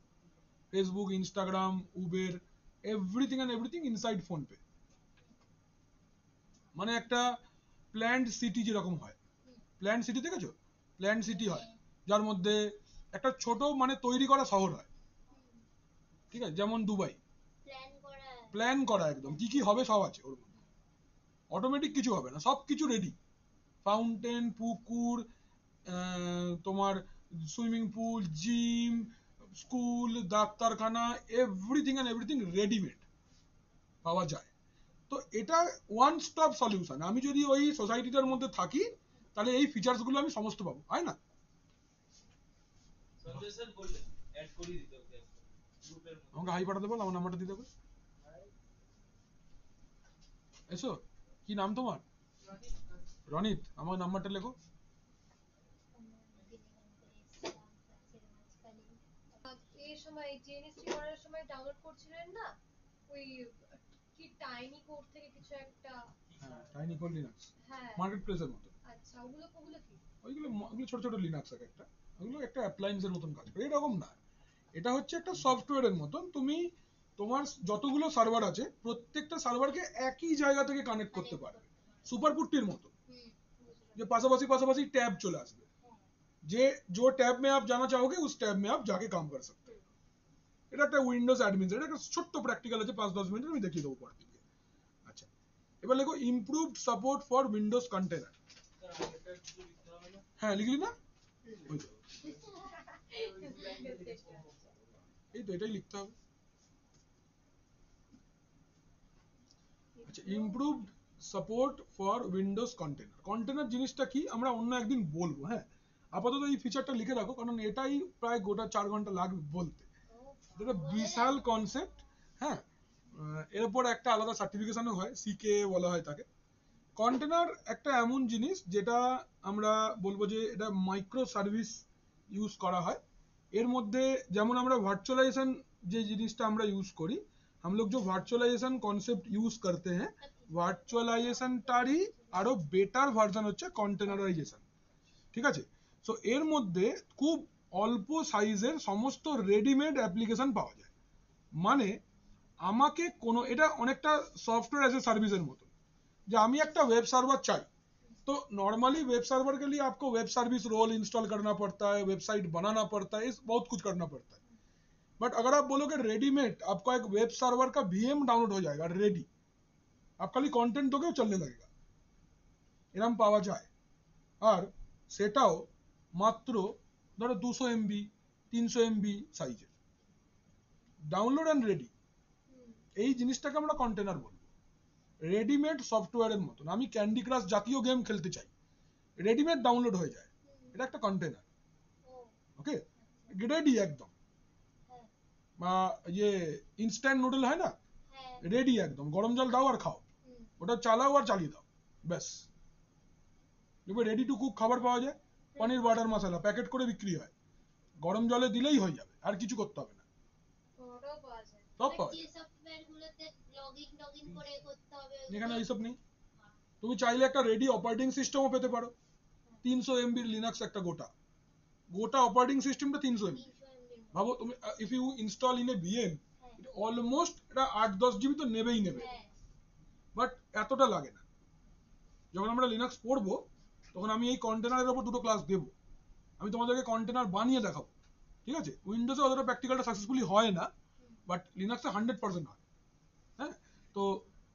Facebook Instagram Uber everything inside phone pay মানে একটা প্ল্যান্ড সিটি যেরকম হয় প্ল্যান্ড সিটি দেখেছো প্ল্যান্ড সিটি হয় যার মধ্যে একটা ছোট মানে তৈরি করা শহর হয় ঠিক আছে যেমন দুবাই প্ল্যান করা একদম কি কি হবে সব আছে ওর মধ্যে অটোমেটিক কিছু হবে না সব কিছু রেডি ফাউন্টেন পুকুর তোমার সুইমিং পুল জিম স্কুল ডাক্তারখানা এভরিথিং রেডিমেড পাওয়া যায় তো এটা ওয়ান স্টপ সলিউশন আমি যদি ওই সোসাইটিটার মধ্যে থাকি তাহলে এই ফিচার্স গুলো আমি সমস্ত পাবো হয় না আমাকে হাই পাঠাতে বল আমার নাম্বারটা দিতে হবে এসো কি নাম তোমার রনিত আমার নাম্বারটা লেখো এই সময় জিএনএসটি করার সময় ডাউনলোড করছিলেন না ওই কি টাইনি কোড থেকে কিছু একটা হ্যাঁ টাইনি কোড লিনাক্স হ্যাঁ মার্কেট প্লেসের মতো আচ্ছা ওগুলো কি ওইগুলো ছোট ছোট লিনাক্স একটা ওগুলো একটা অ্যাপ্লায়েন্সের মতন কাজ করে এরকম না এটা হচ্ছে একটা সফটওয়্যারের মতন তুমি তোমার যতগুলো সার্ভার আছে প্রত্যেকটা সার্ভারকে একই জায়গা থেকে কানেক্ট করতে পারবে सुपरपुट्टीर मतो जो पासापासी टैब चले आसবে जो टैब में आप जाना चाहोगे उस टैब में आप जाके काम कर सकते हो এটা একটা উইন্ডোজ অ্যাডমিন এটা একটা ছোট্ট প্র্যাকটিক্যাল আছে 5-10 মিনিট আমি দেখিয়ে দেবো পরে দিকে আচ্ছা এবার লেখো improved support for Windows container হ্যাঁ লিখলি না এই তো এটাই লিখতে হবে আচ্ছা improved support for Windows container জিনিসটা কি আমরা অন্য একদিন বলবো হ্যাঁ আপাতত এই ফিচারটা লিখে রাখো কারণ এটাই প্রায় গোটা 4 ঘন্টা লাগবে বলতে এটা বিশাল কনসেপ্ট হ্যাঁ এরপর একটা আলাদা সার্টিফিকেশনও হয় সিকে বলা হয় তাকে কন্টেইনার একটা এমন জিনিস যেটা আমরা বলবো যে এটা মাইক্রো সার্ভিস ইউজ করা হয় এর মধ্যে যেমন আমরা ভার্চুয়ালাইজেশন যে জিনিসটা আমরা ইউজ করি हम लोग जो ভার্চুয়ালাইজেশন কনসেপ্ট ইউজ करते हैं ভার্চুয়ালাইজেশনটারই আরো বেটার ভার্সন হচ্ছে কন্টেইনারাইজেশন ঠিক আছে সো এর মধ্যে খুব অল্প সাইজের সমস্ত রেডিমেড অ্যাপ্লিকেশন পাওয়া যায় মানে আমাকে কোনো এটা অনেকটা সফটওয়্যার এজ এ সার্ভিসের মতো যে আমি একটা वेब सर्वर চাই तो नॉर्मली वेब सर्वर के लिए आपको वेब सर्विस रोल इंस्टॉल करना पड़ता है वेबसाइट बनाना पड़ता है इस बहुत कुछ करना पड़ता है बट अगर आप बोलोगे रेडीमेड आपका एक वेब सर्वर का VM डाउनलोड हो जाएगा रेडी आप खाली कंटेंट दोगे वो चलने लगेगा এরকম পাওয়া যায় আর সেটাও মাত্র ধরো 200 MB 300 MB সাইজের ডাউনলোড এন্ড রেডি এই জিনিসটাকে আমরা কন্টেইনার বলবো রেডিমেড সফটওয়্যারের মতন আমি ক্যান্ডি ক্রাশ জাতীয় গেম খেলতে চাই রেডিমেড ডাউনলোড হয়ে যায় এটা একটা কন্টেইনার ওকে রেডি একদম ইয়ে ইনস্ট্যান্ট নুডল হয় না, হ্যাঁ রেডি একদম, গরম জল দাও আর খাও, হুম, ওটা চালাও আর চালিয়ে দাও, ব্যাস। এবার রেডি টু কুক খাবার পাওয়া যায়, পনির বাটার মশলা প্যাকেট করে বিক্রি হয়, গরম জলে দিলেই হয়ে যাবে, আর কিছু করতে হবে না, ওটাও পাওয়া যায়। সব আর পাওয়া যে যায়। সফটওয়্যার গুলোতে লগইন করে করতে হবে এখানে ওগুলো এইসব নেই। তুমি চাইলে একটা রেডি অপারেটিং সিস্টেমও পেতে পারো, 300 এমবির লিনাক্স, একটা গোটা গোটা অপারেটিং সিস্টেমটা 300 এমবি। 300 MB -র ভাবো তুমি, if you install in a VM, হ্যাঁ অলমোস্ট এটা 8-10 জিবি তো নেবেই নেবে, হ্যাঁ বাট এতটা লাগে না। যখন আমরা লিনাক্স পড়বো তখন আমি এই কন্টেনারের উপর দুটো ক্লাস দেবো, আমি তোমাদেরকে কন্টেনার বানিয়ে দেখাবো, ঠিক আছে? উইন্ডোজে অতটা প্র্যাকটিক্যালটা সাকসেসফুলি হয় না, বাট লিনাক্সে 100% হয়। হ্যাঁ, তো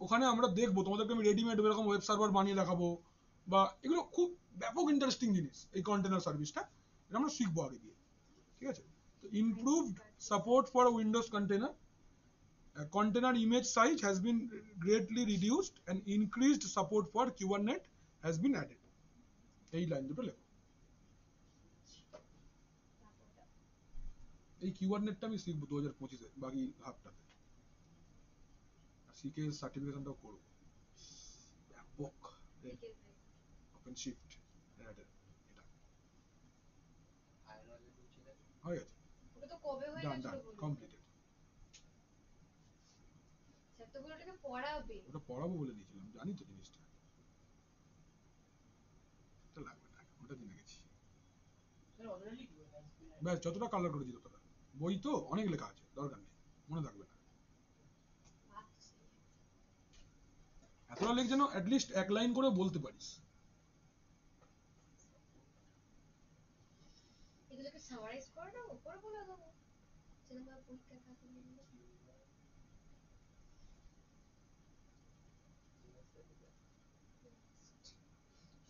ওখানে আমরা দেখবো, তোমাদেরকে আমি রেডিমেড এরকম ওয়েব সার্ভার বানিয়ে দেখাবো, বা এগুলো খুব ব্যাপক ইন্টারেস্টিং জিনিস, এই কন্টেনার সার্ভিসটা এটা আমরা শিখবো আগে দিয়ে, ঠিক আছে? তো improved support for Windows container, container image size has been greatly reduced and increased support for Kubernetes has been added. এই লাইন দুটো লেখো। এই কিউবারনেটটা আমি শিখবো 2025-এ, বাকি হাফটাতে, আর শিখে সার্টিফিকেশনটাও করবো। ব্যাপক ওপেন শিফট এটা হয়ে গেছে, ওটা তো কবে হয়ে ডান গেছিল ডান বলুন? কমপ্লিটেড। স্যার তো বলে ওটাকে পড়াবে। ওটা পড়াবো বলে দিয়েছিলাম, জানি তো জিনিসটা, এটা লাগবে না, ওটা জেনে গেছি। ব্যাস, যতটা কালার করেছি ততটা, বই তো অনেক লেখা আছে, দরকার নেই, মনে থাকবে না। আচ্ছা, এতটা লেখ যেন অ্যাটলিস্ট এক লাইন করে বলতে পারিস। এগুলোকে সামারাইজ করে নেবো, পরে বলে দেবো যেরকম ভাবে পরীক্ষায় থাকে এগুলো।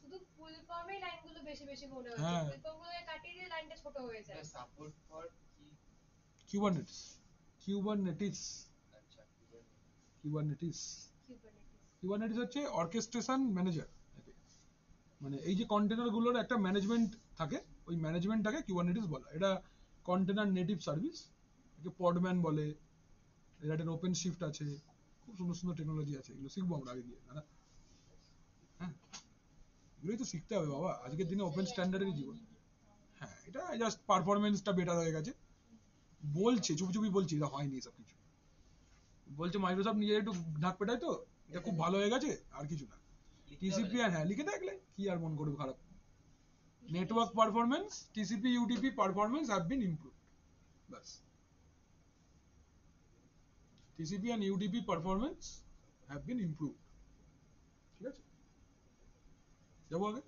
শুধু ফুল ফর্মে লাইনগুলো বেশি বেশি মনে হচ্ছে, হ্যাঁ। ফুল ফর্ম গুলো কাটিয়ে দিয়ে লাইনটা ছোট হয়ে যায়। সাপোর্ট ফর কি? Kubernetes, Kubernetes, আচ্ছা, Kubernetes, Kubernetes। Kubernetes হচ্ছে অর্কেস্ট্রেশন ম্যানেজার। মানে এই যে কন্টেনার গুলোর একটা ম্যানেজমেন্ট থাকে, ওই ম্যানেজমেন্টটাকে কিউবারনেটিস বলা। এটা কন্টেনার নেটিভ সার্ভিস, একে পডম্যান বলে, এর একটা ওপেন শিফট আছে, খুব সুন্দর সুন্দর টেকনোলজি আছে, এগুলো শিখবো আমরা আগে দিয়ে, দাঁড়া। হ্যাঁ, এগুলোই তো শিখতে হবে বাবা, আজকের দিনে ওপেন স্ট্যান্ডার্ডের জীবন। হ্যাঁ, এটা জাস্ট পারফরমেন্সটা বেটার হয়ে গেছে, বলছে চুপি চুপি বলছি, এটা হয়নি সব কিছু, বলছে মাইক্রোসফট নিজের একটু ঢাক পেটায়, তো এটা খুব ভালো হয়ে গেছে, আর কিছু না। টিসিপি, হ্যাঁ লিখে দেখলে কি আর মন করবে খারাপ। Network performance, TCP UTP performance have been improved, বাস। TCP and UTP performance have been improved, ঠিক আছে? যাবো আগে,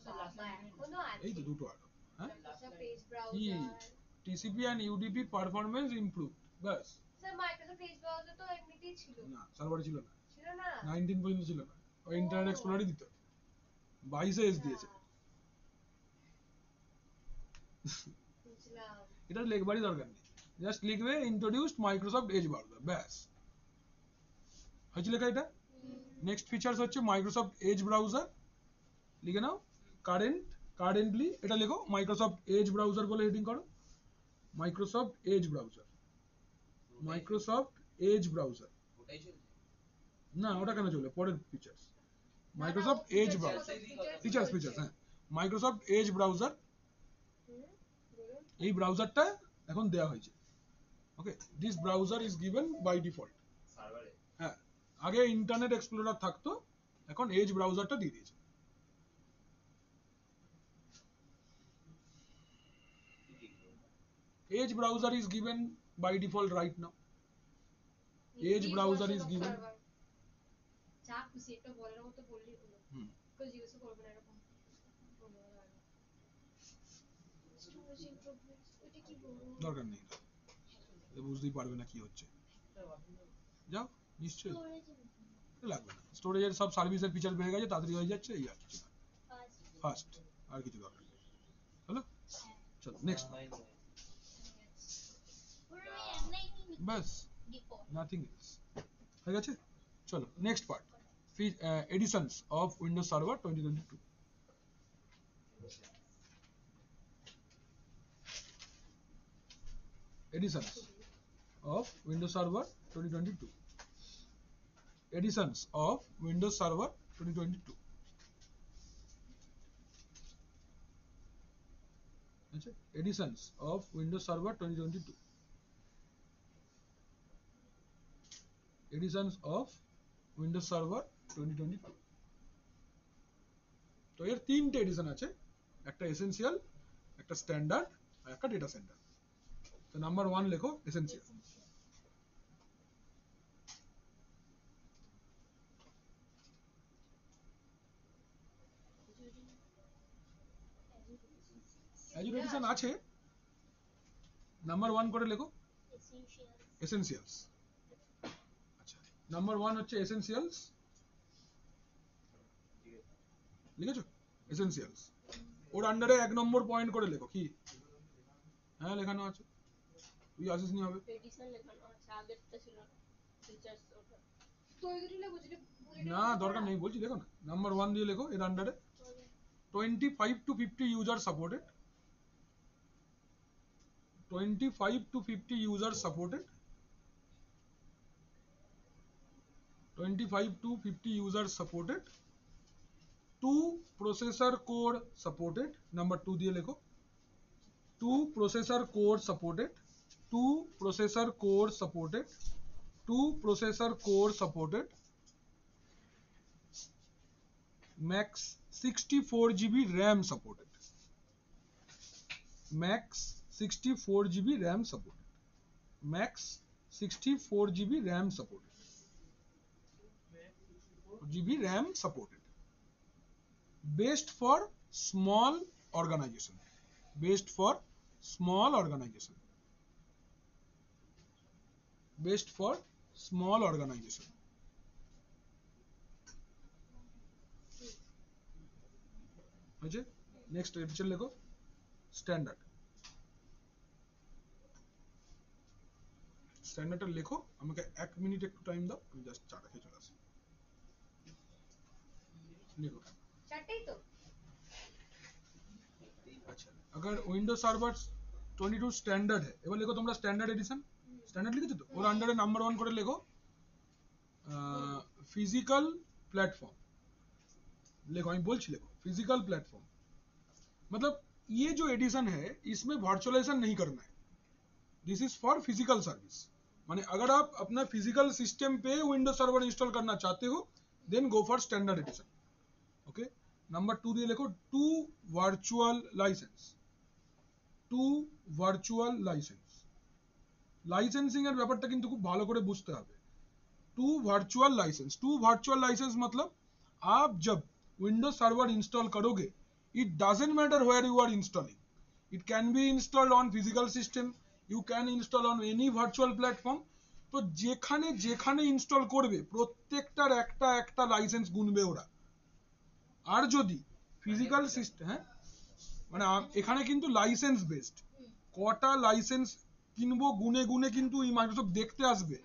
বাবা, এখনো আছে। এই তো দুটো আরো, হ্যাঁ, Microsoft Edge কি browser। TCP and UTP performance improved, বাস। স্যার Microsoft Edge browser তো এমনিতেই ছিল। না, সার্ভারে ছিল না, ছিল না? 19 পর্যন্ত ছিল না, ওই ইন্টারনেট ও। এক্সপ্লোরারই দিত, 22-এ এস দিয়েছে। বুঝলাম। এটা লেখবারই দরকার নেই, জাস্ট লিখবে ইন্ট্রোডিউসড মাইক্রোসফট এজ ব্রাউজার, ব্যাস। হয়েছে লেখা এটা? নেক্সট ফিচার্স হচ্ছে মাইক্রোসফট এজ ব্রাউজার, লিখে নাও। কারেন্টলি এটা লেখো, মাইক্রোসফট এজ ব্রাউজার বলে হেডিং করো, Microsoft Edge browser, Microsoft Edge browser. ওটাই চলছে। না, ওটা কেন চলবে, পরের features, Microsoft Edge browser, features, হ্যাঁ, মাইক্রোসফট এজ ব্রাউজার, বলুন। এই ব্রাউজারটা এখন দেয়া হয়েছে, okay. This browser is given by default. সার্ভারে হ্যাঁ, আগে ইন্টারনেট এক্সপ্লোরার থাকতো, এখন এজ ব্রাউজারটা দিয়ে দিয়েছে। Edge browser is given by default right now. Edge browser is given. যা খুশি একটা বলার মতো বললেই হলো। হুম। কেউ জিজ্ঞেস করবে না এরকম। বলবো না। Storage improvements, ওইটা কি বলবো? দরকার নেই, এটা বুঝতেই পারবে না কি হচ্ছে, যাও, নিশ্চয়ই লাগবে না। স্টোরেজের সব সার্ভিসের ফিচার বেড়ে গেছে, তাড়াতাড়ি হয়ে যাচ্ছে, এই আর কিছু না, ফাস্ট, আর কিছু দরকার নেই। হলো, চলো নেক্সট, বাস, নাথিং এলস, হয়ে গেছে। চলো next part, editions of Windows server 2022। editions of Windows Server 2022. Editions of Windows Server 2022. Editions of Windows Server 2022. Editions of Windows Server 2022. তো এর তিনটে এডিশন আছে, একটা এসেনশিয়াল, একটা স্ট্যান্ডার্ড আর একটা ডেটা সেন্টার। তো নাম্বার 1 লেখো এসেনশিয়াল। অ্যাজুর এডিশন আছে, নাম্বার 1 করে লেখো এসেনশিয়ালস। আচ্ছা, নাম্বার 1 হচ্ছে এসেনশিয়ালস, লিখেছো? এসেনশিয়ালস ওর আন্ডারে 1 নম্বর পয়েন্ট করে লেখো কি? হ্যাঁ লেখানো আছে, তুই আসিস নি হবে এডিশন লেখানো আছে, আগেরটা ছিল না, ফিচারস ওটা। তো ওই দুটো লেখো যেটা bullet না দরকার নেই, বলছি লেখো না, নাম্বার 1 দিয়ে লেখো। এর আন্ডারে 25 to 50 user supported, 25 to 50 users supported, 25 to 50 users supported, 2 processor core supported, number 2 দিয়ে লেখো 2 processor core supported, 2 processor core supported, 2 processor core supported, max 64 GB RAM supported, max 64 GB RAM supported, max 64 GB RAM supported, GB RAM supported, best for small organization, best for small organization, best for small organization. হয়েছে? Next episode লেখো standard. স্ট্যান্ডার্ডটা লেখো, আমাকে 1 minute একটু time দাও, আমি just চাটা খেয়ে চলে আসি। लिखो। চারটেই তো। अच्छा, अगर विंडोज सर्वर 22 स्टैंडर्ड है, এবার লেখো তোমরা স্ট্যান্ডার্ড এডিশন। স্ট্যান্ডার্ড লিখেছো তো? ওর আন্ডারে নাম্বার 1 করে লেখো फिजिकल प्लेटफॉर्म। लिखो, আমি বলছি লেখো फिजिकल प्लेटफॉर्म। मतलब ये जो एडिशन है इसमें वर्चुअलाइजेशन नहीं करना है, this is for physical service. माने अगर आप अपना फिजिकल सिस्टम पे विंडोज सर्वर इंस्टॉल करना चाहते हो then go for standard edition. Okay, number 2 দিয়ে লেখো two virtual licence, two virtual licence. Licensing এর ব্যাপারটা কিন্তু খুব ভালো করে বুঝতে হবে। Two virtual licence, two virtual licence मतलब आप जब विंडोज सर्वर इंस्टॉल करोगे, it doesn't matter where you are installing, it can be installed on physical system, you can install on any virtual platform. তো যেখানে যেখানে ইনস্টল করবে প্রত্যেকটার একটা একটা লাইসেন্স গুনবে ওরা। আর যদি ফিজিক্যাল সিস্টেম, হ্যাঁ মানে এখানে কিন্তু লাইসেন্স বেসড, কটা লাইসেন্স কিনবো গুনে গুনে কিন্তু এই মাইক্রোসফট দেখতে আসবে।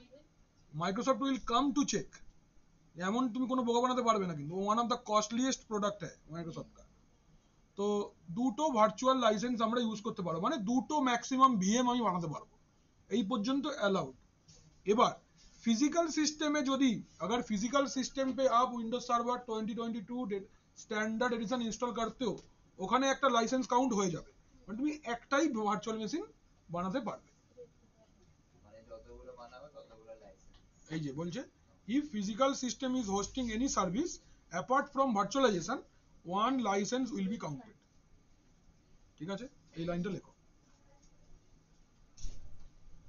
Microsoft will come to check, এমন তুমি কোনো বোকা বানাতে পারবে না, কিন্তু one of the costliest product है মাইক্রোসফট का। তো দুটো ভার্চুয়াল লাইসেন্স আমরা ইউজ করতে পারবো, মানে দুটো ম্যাক্সিমাম ভিএম আমি বানাতে পারবো, এই পর্যন্ত অ্যালাউড। এবার फिजिकल सिस्टम में যদি अगर फिजिकल सिस्टम पे आप Windows server 2022 standard edition install করতে हो, ওখানে একটা লাইসেন্স কাউন্ট হয়ে যাবে, মানে তুমি একটাই ভার্চুয়াল মেশিন বানাতে পারবে। মানে যতগুলো বানাবে ততগুলো লাইসেন্স। এই যে বলছে if physical system is hosting any service apart from virtualization, one license will be counted। ঠিক আছে, এই লাইনটা লেখো।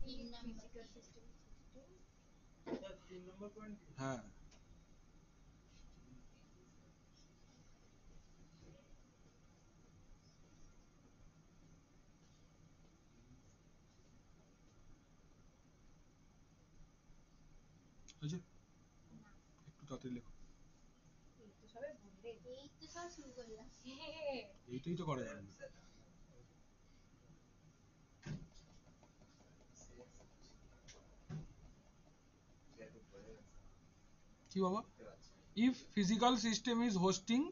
Physical system. হ্যাঁ, হয়েছে, একটু তাড়াতাড়ি লেখো। এই তো সবে বললে। এই তো সব শুরু করলাম। হ্যাঁ। এইটাই তো করা যাবে না। কি বাবা? if physical system is hosting,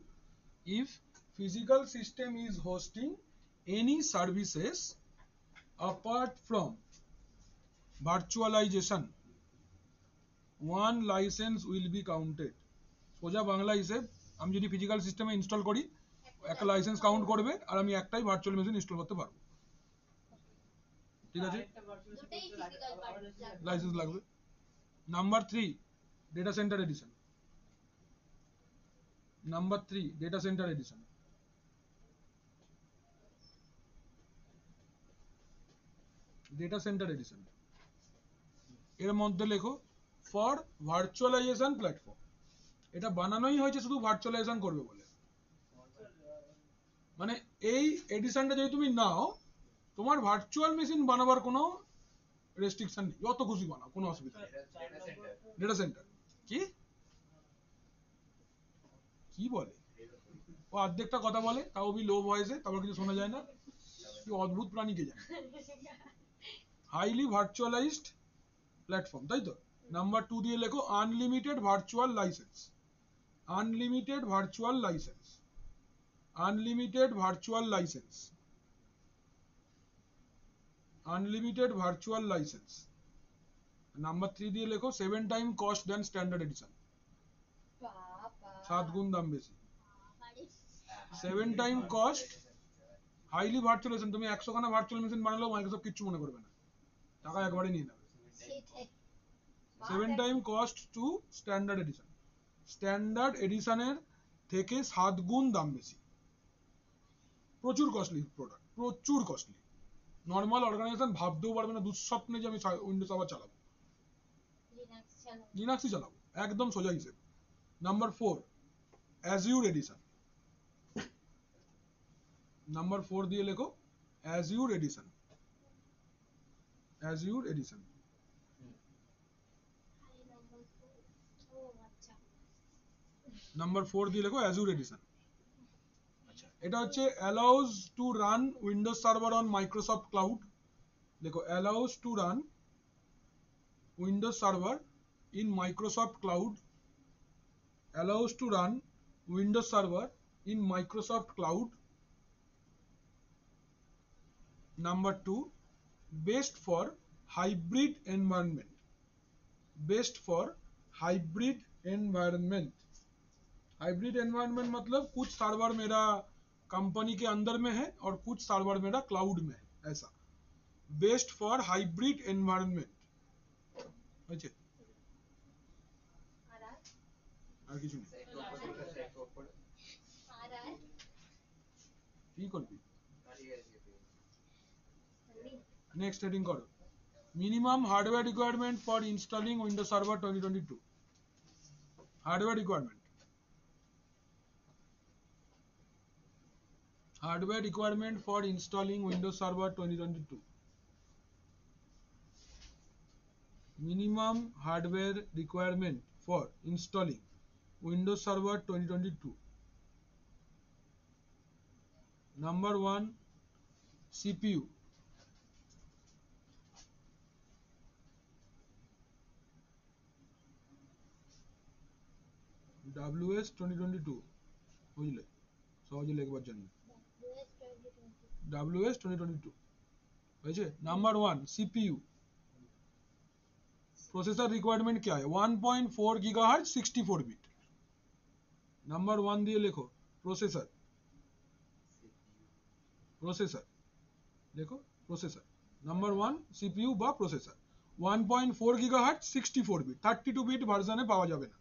if physical system is hosting any services apart from virtualization, one licence will be counted. সোজা বাংলা হিসেব, আমি যদি ফিজিক্যাল সিস্টেমে ইনস্টল করি একটা লাইসেন্স কাউন্ট করবে আর আমি একটাই ভার্চুয়াল মেশিন ইনস্টল করতে পারবো। ঠিক আছে, দুটোই ফিজিক্যাল পার্ট লাইসেন্স লাগবে। Number 3 data centre edition. Number 3 data centre edition. Data centre edition এর মধ্যে লেখো ফর ভার্চুয়ালাইজেশন প্ল্যাটফর্ম। এটা বানানোই হয়েছে শুধু ভার্চুয়ালাইজেশন করবে বলে। মানে এই এডিশনটা যদি তুমি নাও, তোমার ভার্চুয়াল মেশিন বানাবার কোনো রেস্ট্রিকশন নেই, যত খুশি বানাও, কোনো অসুবিধা নেই। ডেটা সেন্টার কি কি বলে, ও অর্ধেকটা কথা বলে, তাও বি লো ভয়েসে, তারপর কিছু শোনা যায় না। কি অদ্ভুত প্রাণী কে জানে। হাইলি ভার্চুয়ালাইজড প্ল্যাটফর্ম, তাই তো। নাম্বার 2 দিয়ে লেখো unlimited virtual licence. Unlimited virtual licence. Unlimited virtual licence. Unlimited virtual licence. Number 3 দিয়ে লেখো 7 টাইম কস্ট দেন স্ট্যান্ডার্ড এডিশন। বাবা 7 গুণ দাম বেশি। বাড়ি 7 টাইম কস্ট, হাইলি ভার্চুয়ালাইজেশন। তুমি 100 খানা ভার্চুয়াল মেশিন বানালেও মাইক্রোসফট কিচ্ছু মনে করবে না, টাকা একবারে নিয়ে নেবে। সেটাই 7 time cost to standard edition. Standard এডিশনের থেকে 7 গুণ দাম বেশি। প্রচুর কস্টলি প্রোডাক্ট, প্রচুর কস্টলি। নর্মাল অর্গানাইজেশন ভাবতেও পারবে না দুঃস্বপ্নে যে আমি উইন্ডোজ আবার চালাবো, লিনাক্স চালানো লিনাক্সই চালাবো, একদম সোজা হিসেব। Number 4 অ্যাজিউর addition. নাম্বার 4 দিয়ে লেখো অ্যাজিউর এডিশন। অ্যাজিউর এডিশন। ও আচ্ছা নাম্বার 4 দিয়ে লেখো অ্যাজিউর এডিশন। আচ্ছা, এটা হচ্ছে allows to run Windows server on Microsoft cloud. দেখো allows to run Windows server in Microsoft cloud. Allows to run Windows server in Microsoft cloud. Number 2, best for hybrid environment. Best for hybrid environment. Hybrid environment मतलब कुछ server मेरा company के अंदर में है और कुछ सर्वर मेरा क्लाउड में है, ऐसा। Best for hybrid environment. अच्छा, আর আর আর কিছু নেই, আর আর কি করবি। এমনি নেক্সট হেডিং করো, minimum hardware requirement for installing Windows server 2022। Hardware requirement. Hardware requirement for installing Windows Server 2022. Minimum hardware requirement for installing Windows Server 2022. Number 1, CPU. WS 2022 বুঝলে, সহজে লিখবার জন্য WS 2022 হয়েছে। Number 1 CPU। प्रोसेसर रिक्वायरमेंट क्या है, 1.4 gigahertz 64 bit. Number 1 दिए लिखो processor. Processor देखो processor number 1 CPU বা প্রসেসর 1.4 গিগাহার্টজ 64 বিট। 32 বিট ভার্সনে পাওয়া যাবে না,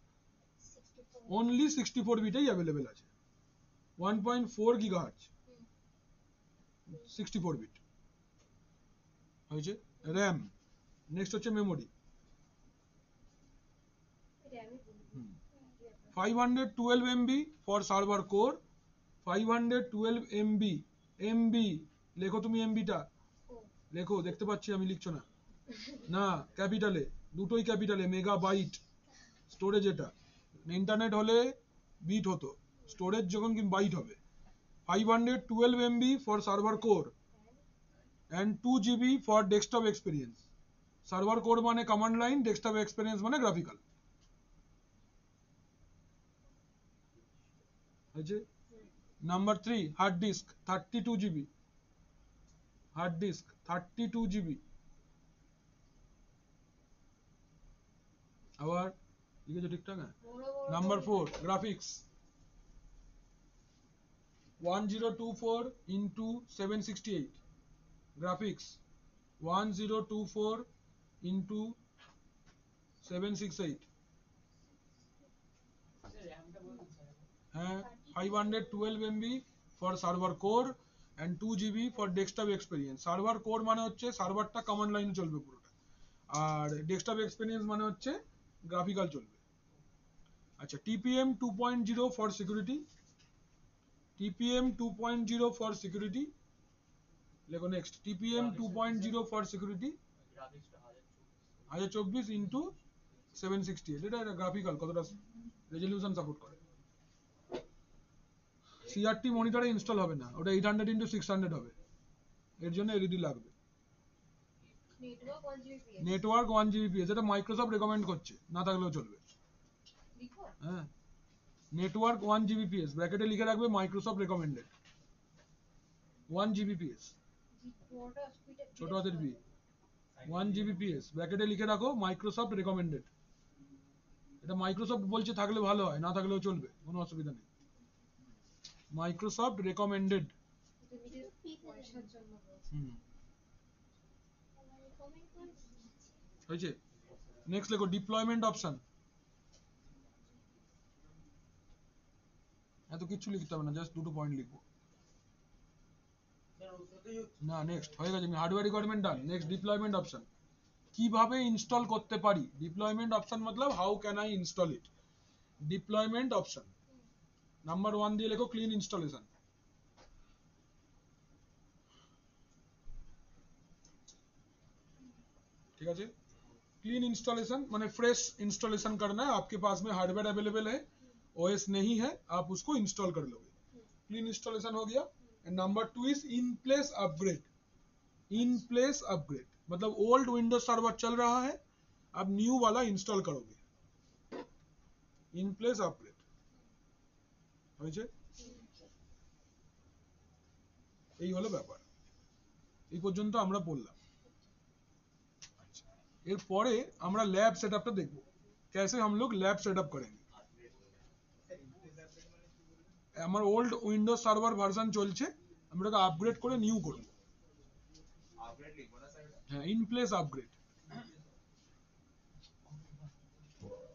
অনলি 64 বিটেই अवेलेबल আছে। 1.4 গিগাহার্টজ 64 বিট হয়েছে। র‍্যাম, নেক্সট হচ্ছে মেমোরি। এটা আমি বলি 512 MB for server core, 512 MB। MB লেখো তুমি, এমবিটা ও লেখো, দেখতে পাচ্ছি আমি, লিখছো না, না ক্যাপিটালে, দুটোই ক্যাপিটালে। মেগাবাইট স্টোরেজ, এটা ইন্টারনেট হলে বিট হতো, স্টোরেজ যখন কি বাইট হবে। 512 MB for server core and 2 GB for desktop experience। Server core মানে কমান্ড লাইন, ডেস্কটপ এক্সপেরিয়েন্স মানে গ্রাফিক্যাল। আছে। Number 3 hard disk 32 GB। Hard disk 32 GB। আবার লিখেছো ঠিকঠাক? হ্যাঁ। বড় বড় নাম্বার করে 4 গ্রাফিক্স 1024 into 768 graphics 1024 into 768 হ্যাঁ 512 MB for server core and 2 GB for desktop experience server core মানে হচ্ছে সার্ভারটা কমান্ড লাইনে চলবে পুরোটা আর ডেস্কটপ এক্সপেরিয়েন্স মানে হচ্ছে গ্রাফিক্যাল চলবে আচ্ছা TPM 2.0 for security TPM 2.0 for security লেখো next TPM 2.0 for security 1024 into 768 এটা গ্রাফিক্যাল কতটা রেজোলিউশন সাপোর্ট করে CRT মনিটরে ইনস্টল হবে না ওটা 800 into 600 হবে এর জন্য LED লাগবে নেটওয়ার্ক 1 Gbps নেটওয়ার্ক 1 Gbps এটা মাইক্রোসফট রেকমেন্ড করছে না থাকলেও চলবে লিখো হ্যাঁ নেটওয়ার্ক 1 Gbps ব্র্যাকেটে লিখে রাখবে মাইক্রোসফট রেকমেন্ডেড 1 Gbps পুরোটা স্পিডে ছোট হাতের বি 1 Gbps ব্র্যাকেটে লিখে রাখো মাইক্রোসফট রেকমেন্ডেড এটা মাইক্রোসফট বলছে থাকলে ভালো হয় না থাকলেও চলবে কোনো অসুবিধা নেই মাইক্রোসফট রেকমেন্ডেড তুমি যে পয়সার জন্য বলছো আমার কমেন্ট করছি হয়েছে নেক্সট লেখো ডিপ্লয়মেন্ট অপশন এত কিছু লিখতে হবে না জাস্ট দুটো পয়েন্ট লিখবো না নেক্সট হয়ে গেছে আমি hardware requirement done next deployment option কিভাবে ইনস্টল করতে পারি ডিপ্লয়মেন্ট অপশন मतलब how can I install it deployment option number 1 দিয়ে লেখো ক্লিন ইনস্টলেশন ठीक है क्लीन इंस्टॉलेशन माने फ्रेश इंस्टॉलेशन करना है आपके पास में हार्डवेयर अवेलेबल है ओएस नहीं है आप उसको इंस्टॉल कर लोगे क्लीन इंस्टॉलेशन हो गया and number 2 is in place upgrade मतलब ओल्ड विंडोज सर्वर चल रहा है अब न्यू वाला इंस्टॉल करोगे इन प्लेस अपग्रेड হয়েছে এই হলো ব্যাপার এই পর্যন্ত আমরা বললাম এরপরে আমরা ল্যাব সেটআপটা দেখব कैसे हम लोग लैब सेटअप करेंगे আমার ওল্ড উইন্ডোজ সার্ভার ভার্সন চলছে আমরা ওটাকে আপগ্রেড করে নিউ করব আপগ্রেড লিখবো না স্যার হ্যাঁ ইন প্লেস আপগ্রেড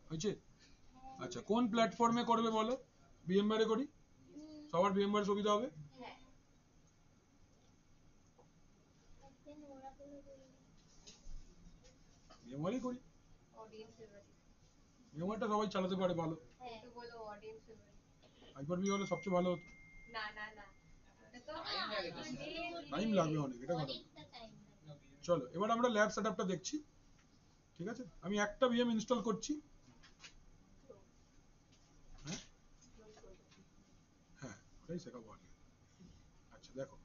হয়েছে আচ্ছা কোন প্ল্যাটফর্মে করবে বলো ভিএমওয়্যারে করি সবার ভিএমওয়্যার সুবিধা হবে হ্যাঁ একদিন ওরা করে ভিএমওয়্যারই করি অডিয়েন্স ফেভারিট ভিএমওয়্যারটা সবাই চালাতে পারে ভালো হ্যাঁ তো বলো অডিয়েন্স ফেভারিট হাইপার-ভি হলে সবচেয়ে ভালো হতো না না না এটা তো Time লাগে তো। টাইম লাগবে অনেক এটা কথা অনেকটা টাইম লাগে চলো এবার আমরা ল্যাব সেটআপটা দেখছি ঠিক আছে আমি একটা ভিএম ইনস্টল করছি হ্যাঁ হ্যাঁ ওটাই শেখাবো আগে আচ্ছা দেখো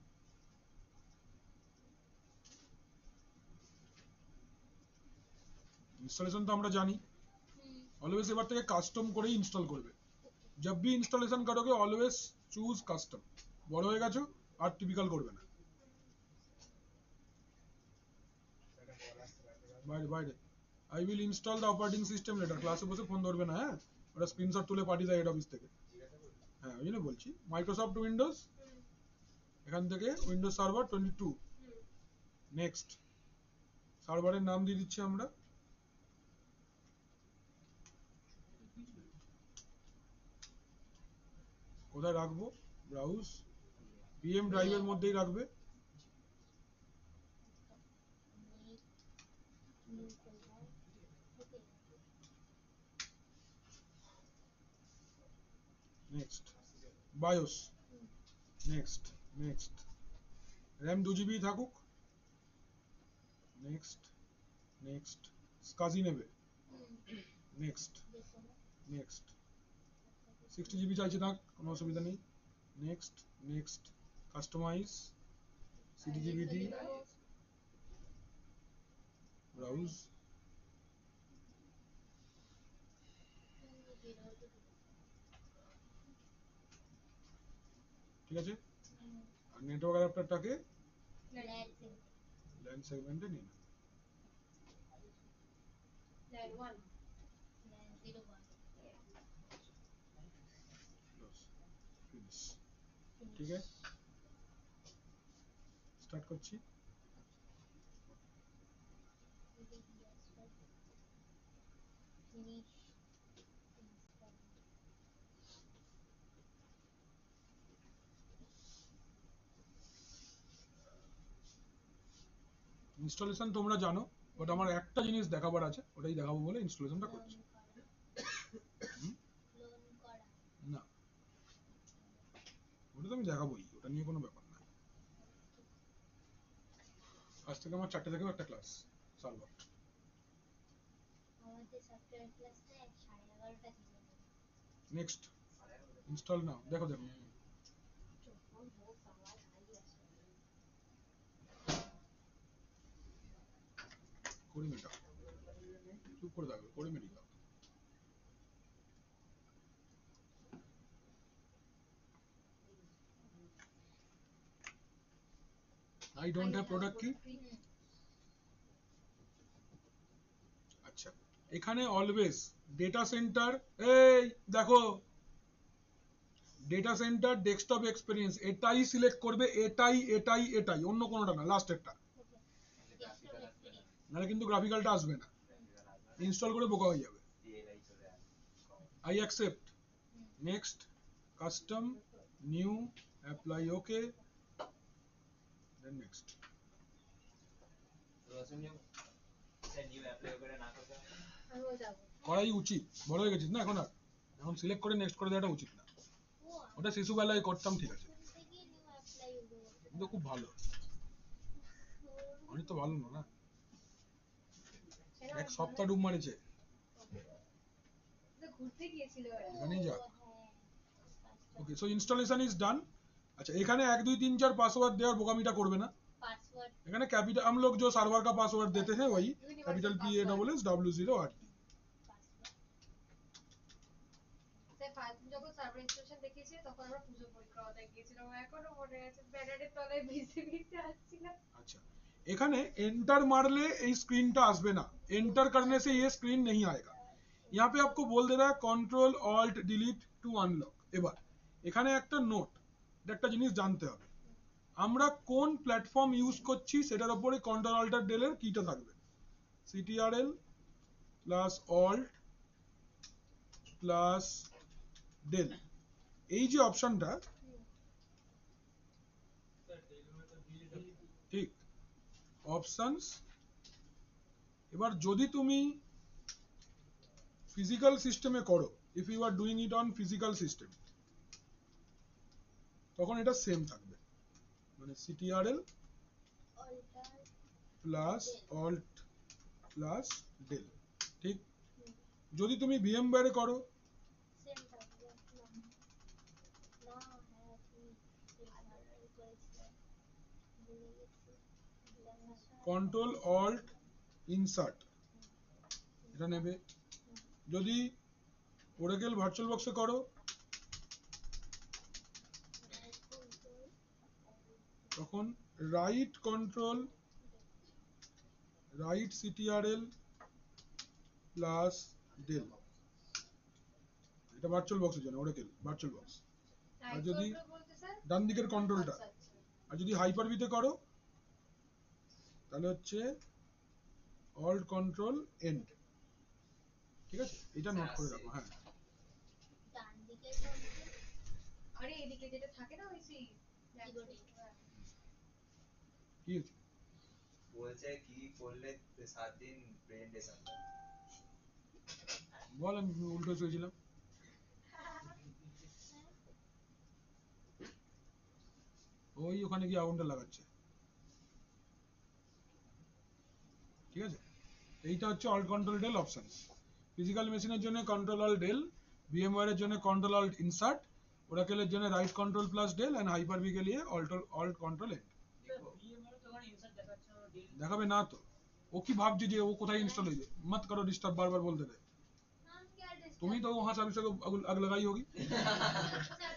इंस्टॉलेशन तो আমরা জানি অলওয়েজ এবার থেকে কাস্টম করে ইনস্টল করবে जब भी इंस्टॉलेशन करोगे অলওয়েজ চুজ কাস্টম বড় হয়ে গেছো আর টিপিক্যাল করবে না বাইরে বাইরে I will install the operating system letter ক্লাসে বসে ফোন ধরবে না হ্যাঁ ওটা স্ক্রিনশট তুলে পাঠিয়ে দেয় হেড অফিস থেকে হ্যাঁ ওই জন্য বলছি মাইক্রোসফট উইন্ডোজ এখান থেকে উইন্ডোজ সার্ভার 22 নেক্সট সার্ভারের নাম দিয়ে দিচ্ছি আমরা কোথায় রাখবো ব্রাউজ ভিএম ড্রাইভের মধ্যেই রাখবে নিউ করলাম okay next bias next next RAM 2GB থাকুক নেক্সট নেক্সট স্কাজি নেবে নেক্সট দেখো না নেক্সট 60GB চাইছে থাক কোনো অসুবিধা নেই নেক্সট নেক্সট কাস্টমাইজ সিডিজিবিটি ব্রাউজ ঠিক আছে আর নেটওয়ার্ক অ্যাডাপ্টারটাকে ল্যান সেগমেন্টে নিন ল্যান 1 01 ফিনিশ। ঠিক আছে, স্টার্ট করছি। finish ইনস্টলেশন তোমরা জানো, বাট আমার একটা জিনিস দেখাবার আছে, ওটাই দেখাবো বলে ইনস্টলেশনটা করছি। ক্লোন করা না, ওটা তো আমি দেখাবোই, ওটা নিয়ে কোনো ব্যাপার না। আজ থেকে আমার 4টে থেকেও একটা ক্লাস সার্ভার। আমাদের সফটওয়্যার ক্লাসটা 11:30টা থেকে নেক্সট ইনস্টল নাও, দেখো দেখো। যখন হোক আমার ভাই আসে। 20 মিনিট চুপ করে থাকবে, 20 মিনিট দাও। I don't have product key. আচ্ছা, এখানে অলওয়েজ ডেটা সেন্টার, এই দেখো ডেটা সেন্টার ডেস্কটপ এক্সপেরিয়েন্স এটাই সিলেক্ট করবে, এটাই এটাই এটাই, অন্য কোনোটা না, লাস্টেরটা। নাহলে কিন্তু গ্রাফিক্যালটা আসবে না, ইনস্টল করে বোকা হয়ে যাবে। I accept, next, custom, new, apply, okay, then next. আমিও যাবো। করাই উচিত, বড় হয়ে গেছিস না এখন, আর এখন সিলেক্ট করে নেক্সট করে দেওয়াটা উচিত না। ওটা শিশুবেলায় করতাম, ঠিক আছে, থেকে নিউ অ্যাপ্লাই হলো কিন্তু খুব ভালো। অনেক তো ভালো না, এক সপ্তাহ ডুব মারেছে, তো ঘুরতে গিয়েছিল ওরা। এখানেই যা। হ্যাঁ ওকে, সো ইনস্টলেশন ইজ ডান। अच्छा, এখানে 1 2 3 4 पासवर्ड দেওয়ার বোকামিটা করবে না। पासवर्ड এখানে कैपिटल, हम लोग जो सर्वर का पासवर्ड देते हैं वही कैपिटल PASSW0RT। স্যার ফালতু যখন সার্ভার ইনস্টলেশন দেখিয়েছিল তখন আমরা পুজো পরীক্ষা হতে গিয়েছিলাম, এখনো মনে আছে ব্যানারের তলায় ভিজে ভিজে আসছিলাম। अच्छा, এখানে एंटर मारले এই স্ক্রিনটা আসবে না, एंटर करने से ये स्क्रीन नहीं आएगा। यहाँ पे आपको बोल दे रहा है control alt delete to unlock. এবার এখানে একটা নোট, একটা জিনিস জানতে হবে, আমরা কোন প্ল্যাটফর্ম ইউজ করছি সেটার উপরে কন্ট্রোল অল্টার ডেল এর কিটা থাকবে। ctrl plus alt plus del, এই যে অপশনটা, ঠিক অপশনস। এবার যদি তুমি ফিজিক্যাল সিস্টেমে করো, if you are doing it on physical system, তখন এটা সেম থাকবে, মানে ctrl alter plus alt plus del, ঠিক। যদি তুমি ভিএমওয়্যারে করো, সেম থাকবে না হ্যাঁ তুমি আলাদা করেছিলে ভুলে গেছি কন্ট্রোল অল্ট ইনসার্ট এটা নেবে। যদি ওরাকেল ভার্চুয়াল বক্সে করো, তখন right control right ctrl plus del, এটা ভার্চুয়াল বক্সের জন্য, ওরাকেল ভার্চুয়াল বক্স। আর যদি বলতে স্যার ডান দিকের কন্ট্রোলটা, আচ্ছা, আচ্ছা। আর যদি হাইপার ভিতে করো তাহলে হচ্ছে অল্ট কন্ট্রোল এন্ড, ঠিক আছে, এটা নোট করে রাখো। হ্যাঁ, ডান দিকে কন্ট্রোল আরে এদিকে যেটা থাকে না ওই সি কিবোর্ডে কি হচ্ছে? বলছে কি করলে 7 দিন ব্রেন ডেশন বল, আমি উল্টো শুয়েছিলাম। ওই ওখানে গিয়ে আগুনটা লাগাচ্ছে, ঠিক আছে। এইটা হচ্ছে alt control del option. Physical মেশিনের জন্য কন্ট্রোল অল্ট ডেল, ভিএমওয়্যার এর জন্য কন্ট্রোল অল্ট ইনসার্ট, ওরাকেলের জন্য right control plus del, and hyper V কে লিয়ে অল্ট কন্ট্রোল এন্ড। দেখাবে না তো, ও কি ভাবছে যে ও কোথায় ইনস্টল হয়েছে, मत करो डिस्टर्ब, बार बार बोलते रहे। हम क्या डिस्टर्ब तुम ही तो वहां सर्विस को आग लगाई होगी।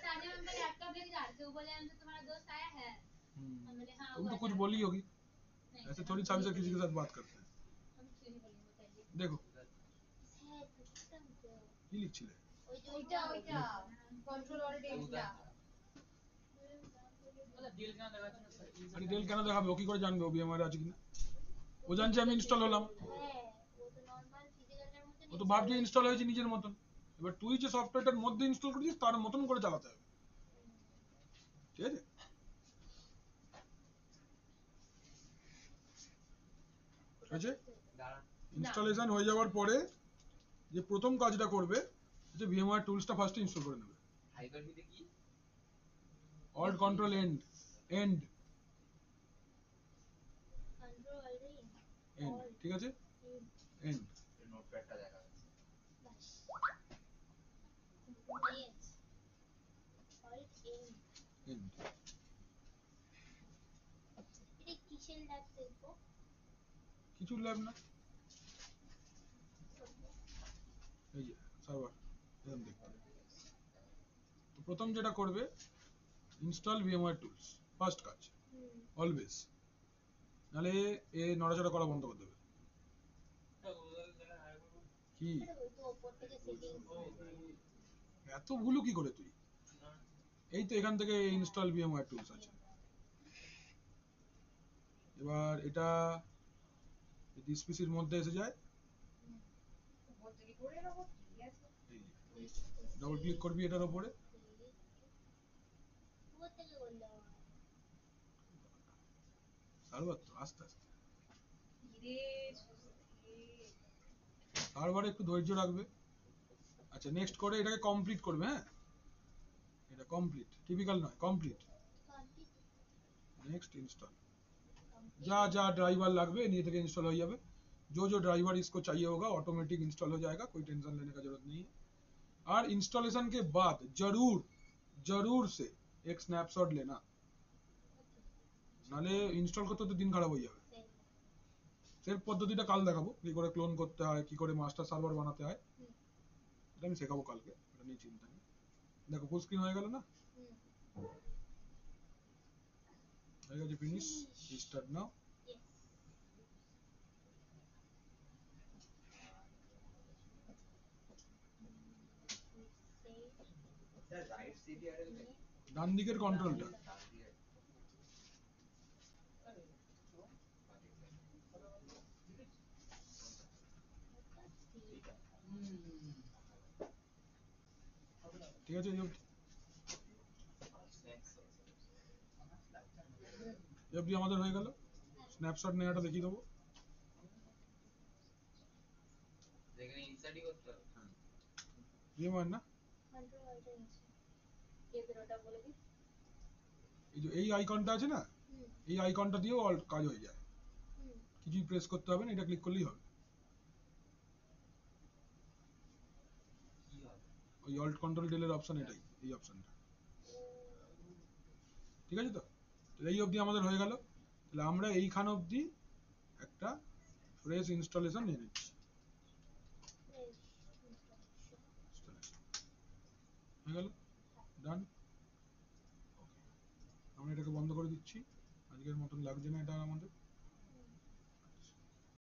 ताने में लैपटॉप लेके जा रहे थे, वो बोले हमसे तुम्हारा दोस्त आया है, हम बोले हाँ तुम वो तो आया कुछ है। बोली होगी, नहीं, ऐसे सर, थोड़ी हम सर्विस क्यों किसी के बोलेंगे? साथ बात करते हैं। हम क्यों नहीं बोलेंगे बताइए देखो सर सिस्टम को কি লিখছিলে? ওই যে ওইটা ওইটা কন্ট্রোল অল ডেল্টা। আরে ডেল কেন দেখাবে? ও কি করে জানবে ও VMware আছে কিনা? ও জানছে আমি ইনস্টল হলাম, হ্যাঁ, ও তো নরমাল ফিজিক্যালের মতন ও তো ভাবছে ইনস্টল হয়েছে নিজের মতন। এবার তুই যে সফটওয়্যারটার মধ্যে ইনস্টল করেছিস তার মতন করে চালাতে হবে, ঠিক আছে? ঠিক আছে, দাঁড়ান, ইনস্টলেশন হয়ে যাওয়ার পরে যে প্রথম কাজটা করবে যে VMware টুলসটা ফার্স্ট ইনস্টল করে নেবে। হাইপার-ভিতে কি? Alt control end end control already end, ঠিক আছে, এন্ড। নোটপ্যাডটা দেখা যাচ্ছে। বাস ইয়েস অল এম এন্ড এটা কিসের ল্যাব দেখবো? কিছু ল্যাব না, এই যে সার্ভার এরকম দেখতে হবে। তো প্রথম যেটা করবে ইনস্টল VMware টুলস, ফার্স্ট কাজ অলওয়েজ, নাহলে এ নড়াচড়া করা বন্ধ করে দেবে। কি ওই তো উপর থেকে সেটিংস এত ভুলু কি করে তুই? এই তো এখান থেকে ইনস্টল VMware টুলস আছে। এবার এটা দিস পিসির মধ্যে এসে যায়, উপর থেকে করে নেবো, ঠিক আছে। এই ডবল ক্লিক করবি এটার উপরে, উপর থেকে করলে হয়। সার্ভার তো আস্তে আস্তে, ধীরে সুস্থে। সার্ভারে একটু ধৈর্য রাখবে। আচ্ছা নেক্সট করে এটাকে কমপ্লিট করবে, হ্যাঁ এটা কমপ্লিট, টিপিক্যাল নয়, কমপ্লিট। কমপ্লিট नेक्स्ट इंस्टॉल, जा जा ड्राइवर लगभग नहीं থেকে इंस्टॉल हो जाए, जो जो ड्राइवर इसको चाहिए होगा ऑटोमेटिक इंस्टॉल हो जाएगा, कोई टेंशन लेने का जरूरत नहीं है। और इंस्टॉलेशन के बाद जरूर जरूर से एक स्नैपशॉट लेना, নালে ইনস্টল করতে তো দিন খারাপ হয়ে যাবে। সেভ পদ্ধতিটা কাল দেখাবো, কি করে ক্লোন করতে হয়, কি করে মাস্টার সার্ভার বানাতে হয়, এটা আমি শেখাবো কালকে, এটা নিয়ে চিন্তা নেই। দেখো ফুল স্ক্রিন হয়ে গেল না, হয়ে গেছে, ফিনিশ, স্টার্ট নাও। ইয়েস স্যার রাইট সিডিআরএল নেই। ডান দিকের কন্ট্রোলটা, ডান দিকে। ঠিক আছে, এই অবধি এই অবধি আমাদের হয়ে গেল। স্ন্যাপশট নেওয়াটা দেখিয়ে দেবো। যেখানে ইনসার্টই করতে হবে। VMware না, কন্ট্রোল অলটা নিচে এদের ওটা বলে দিই এই যে এই আইকনটা আছে না, এই আইকনটা দিয়েও অল কাজ হয়ে যায়, কিছুই প্রেস করতে হবে না, এটা ক্লিক করলেই হবে। কি হবে? ওই অল্ট কন্ট্রোল ডেলের অপশন এটাই, এই অপশনটা, ঠিক আছে তো? তো এই অবধি আমাদের হয়ে গেল। তাহলে আমরা এইখান অবধি একটা ফ্রেশ ইনস্টলেশন নিয়ে নিচ্ছি, হয়ে গেল, ডান। আমরা এটাকে বন্ধ করে দিচ্ছি, আজকের মতন লাগছে না এটা আমাদের।